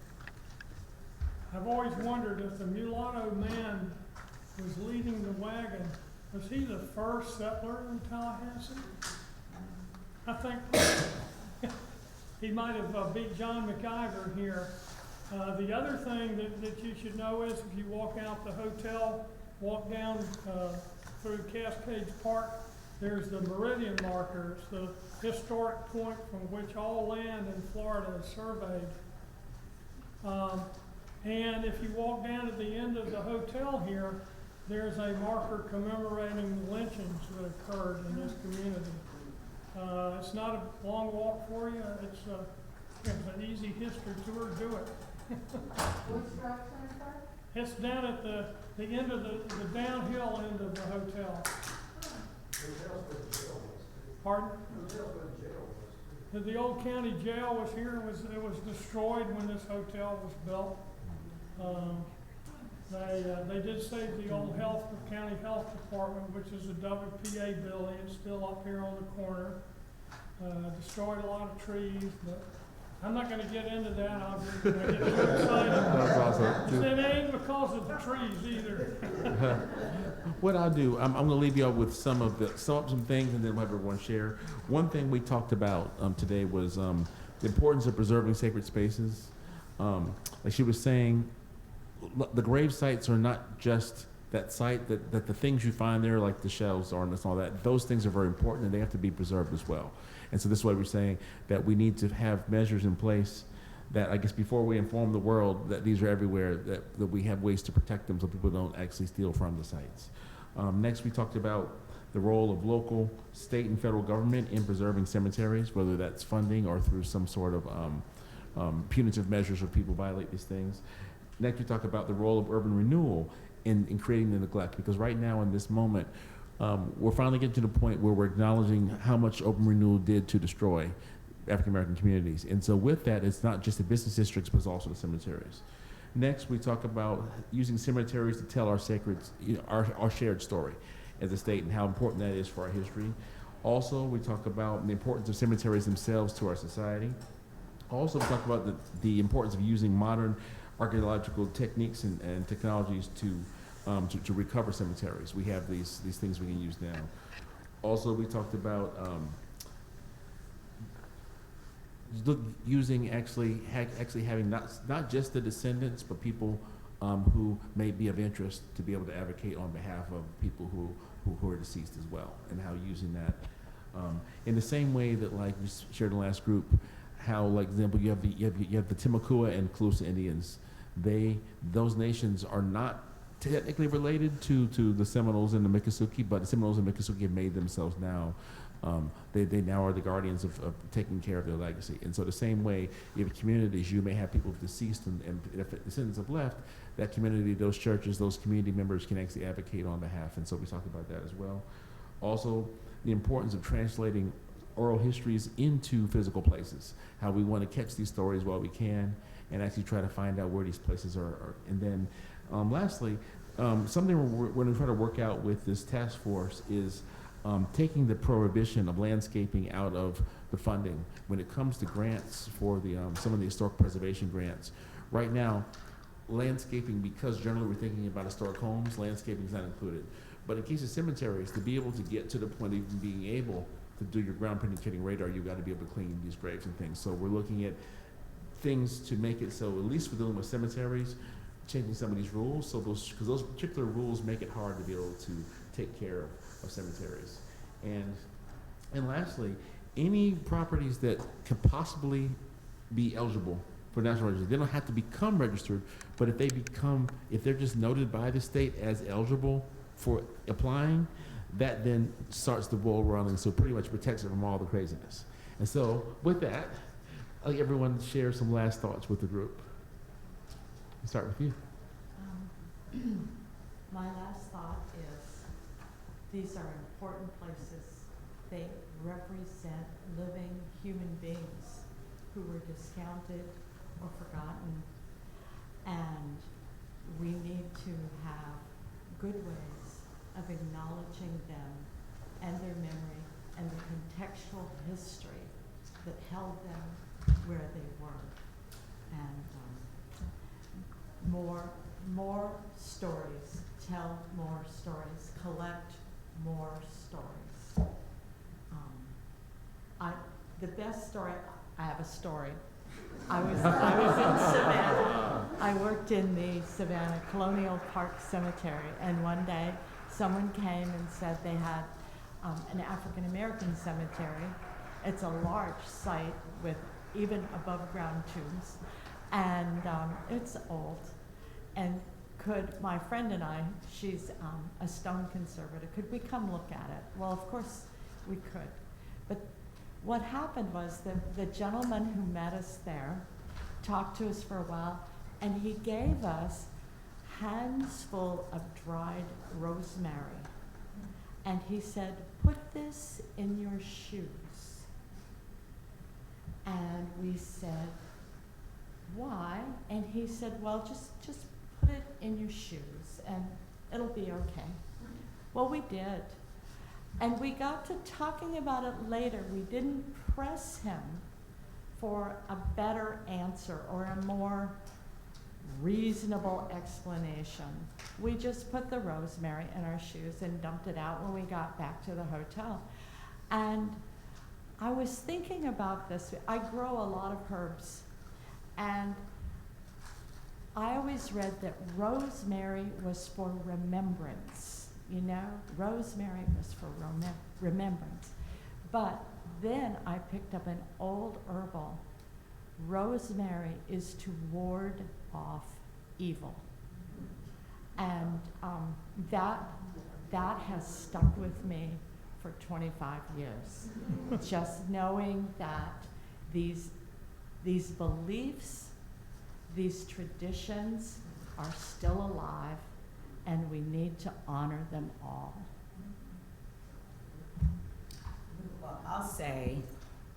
I've always wondered if the mulatto man was leading the wagon, was he the first settler in Tallahassee? I think he might have beat John McIver here. The other thing that you should know is if you walk out the hotel, walk down through Cascades Park, there's the meridian markers, the historic point from which all land in Florida is surveyed. And if you walk down to the end of the hotel here, there's a marker commemorating the lynchings that occurred in this community. It's not a long walk for you. It's an easy history tour. Do it. It's down at the end of the downhill end of the hotel. Pardon? The old county jail was here. It was destroyed when this hotel was built. They did save the old county health department, which is a WPA building. It's still up here on the corner. Destroyed a lot of trees, but I'm not going to get into that. I'll get too excited. That's awesome. It ain't because of the trees either. What I'll do, I'm going to leave you all with some things, and then we'll have everyone share. One thing we talked about today was the importance of preserving sacred spaces. Like she was saying, the grave sites are not just that site, that the things you find there, like the shells, ornaments, and all that, those things are very important, and they have to be preserved as well. And so this is why we're saying that we need to have measures in place that, I guess, before we inform the world that these are everywhere, that we have ways to protect them so people don't actually steal from the sites. Next, we talked about the role of local, state, and federal government in preserving cemeteries, whether that's funding or through some sort of punitive measures where people violate these things. Next, we talk about the role of urban renewal in creating the neglect, because right now in this moment, we're finally getting to the point where we're acknowledging how much urban renewal did to destroy African American communities. And so with that, it's not just the business districts, but it's also the cemeteries. Next, we talk about using cemeteries to tell our sacred, our shared story as a state and how important that is for our history. Also, we talk about the importance of cemeteries themselves to our society. Also, we talk about the importance of using modern archaeological techniques and technologies to recover cemeteries. We have these things we can use now. Also, we talked about using actually having not just the descendants, but people who may be of interest to be able to advocate on behalf of people who are deceased as well, and how using that in the same way that, like we shared in the last group, how, like, example, you have the Timucua and Calusa Indians. Those nations are not technically related to the Seminoles and the Miccosukee, but the Seminoles and Miccosukee have made themselves now. They now are the guardians of taking care of their legacy. And so the same way, you have communities, you may have people deceased, and if descendants have left, that community, those churches, those community members can actually advocate on behalf. And so we talked about that as well. Also, the importance of translating oral histories into physical places, how we want to catch these stories while we can and actually try to find out where these places are. And then lastly, something we're going to try to work out with this task force is taking the prohibition of landscaping out of the funding when it comes to grants for some of the historic preservation grants. Right now, landscaping, because generally we're thinking about historic homes, landscaping is not included. But in case of cemeteries, to be able to get to the point of even being able to do your ground penetrating radar, you've got to be able to clean these graves and things. So we're looking at things to make it so, at least for dealing with cemeteries, changing some of these rules, because those particular rules make it hard to be able to take care of cemeteries. And lastly, any properties that could possibly be eligible for national registry. They don't have to become registered, but if they're just noted by the state as eligible for applying, that then starts the ball rolling, so pretty much protects it from all the craziness. And so with that, I'll let everyone share some last thoughts with the group. I'll start with you. My last thought is these are important places. They represent living human beings who were discounted or forgotten, and we need to have good ways of acknowledging them and their memory and the contextual history that held them where they were. And more stories, tell more stories, collect more stories. The best story, I have a story. I was in Savannah. I worked in the Savannah Colonial Park Cemetery, and one day someone came and said they had an African American cemetery. It's a large site with even above ground tombs, and it's old. And could my friend and I, she's a stone conservator, could we come look at it? Well, of course we could. But what happened was the gentleman who met us there talked to us for a while, and he gave us hands full of dried rosemary. And he said, put this in your shoes. And we said, why? And he said, well, just put it in your shoes and it'll be okay. Well, we did. And we got to talking about it later. We didn't press him for a better answer or a more reasonable explanation. We just put the rosemary in our shoes and dumped it out when we got back to the hotel. And I was thinking about this. I grow a lot of herbs, and I always read that rosemary was for remembrance. You know, rosemary was for remembrance. But then I picked up an old herbal. Rosemary is to ward off evil. And that has stuck with me for 25 years. Just knowing that these beliefs, these traditions are still alive, and we need to honor them all. Well, I'll say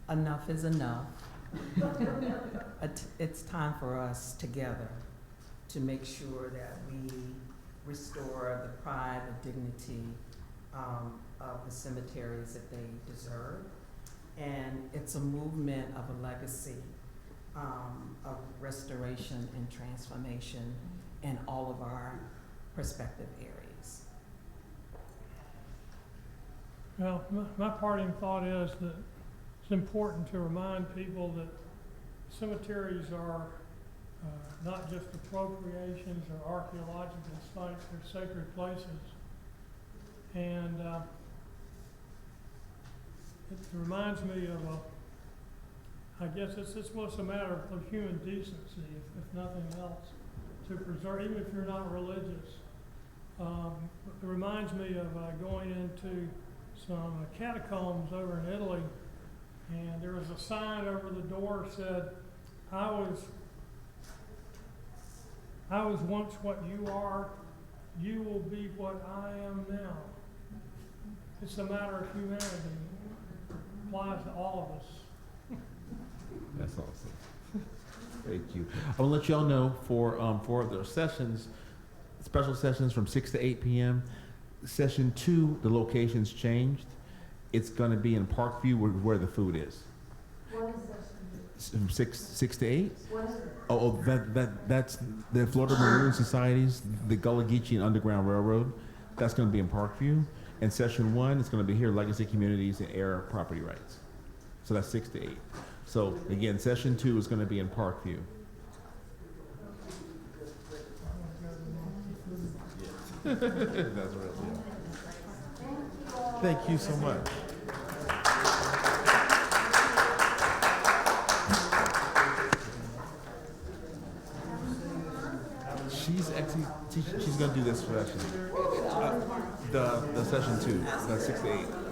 enough is enough. It's time for us together to make sure that we restore the pride and dignity of the cemeteries that they deserve. And it's a movement of a legacy of restoration and transformation in all of our prospective areas. Well, my parting thought is that it's important to remind people that cemeteries are not just appropriations or archaeological sites, they're sacred places. And it reminds me of I guess it's what's a matter of human decency, if nothing else, to preserve, even if you're not religious. It reminds me of going into some catacombs over in Italy, and there was a sign over the door said, I was once what you are, you will be what I am now. It's a matter of humanity. It applies to all of us. That's awesome. Thank you. I will let y'all know for their sessions, special sessions from 6 to 8 p.m. Session 2, the location's changed. It's going to be in Parkview where the food is. What is session 2? From 6 to 8? What is it? Oh, that's the Florida Marine Societies, the Gullah Geechee and Underground Railroad. That's going to be in Parkview. And session 1 is going to be here, Legacy Communities and Air Property Rights. So that's 6 to 8. So again, session 2 is going to be in Parkview. That's real. Thank you so much. she's gonna do this session. The session 2, 6 to 8.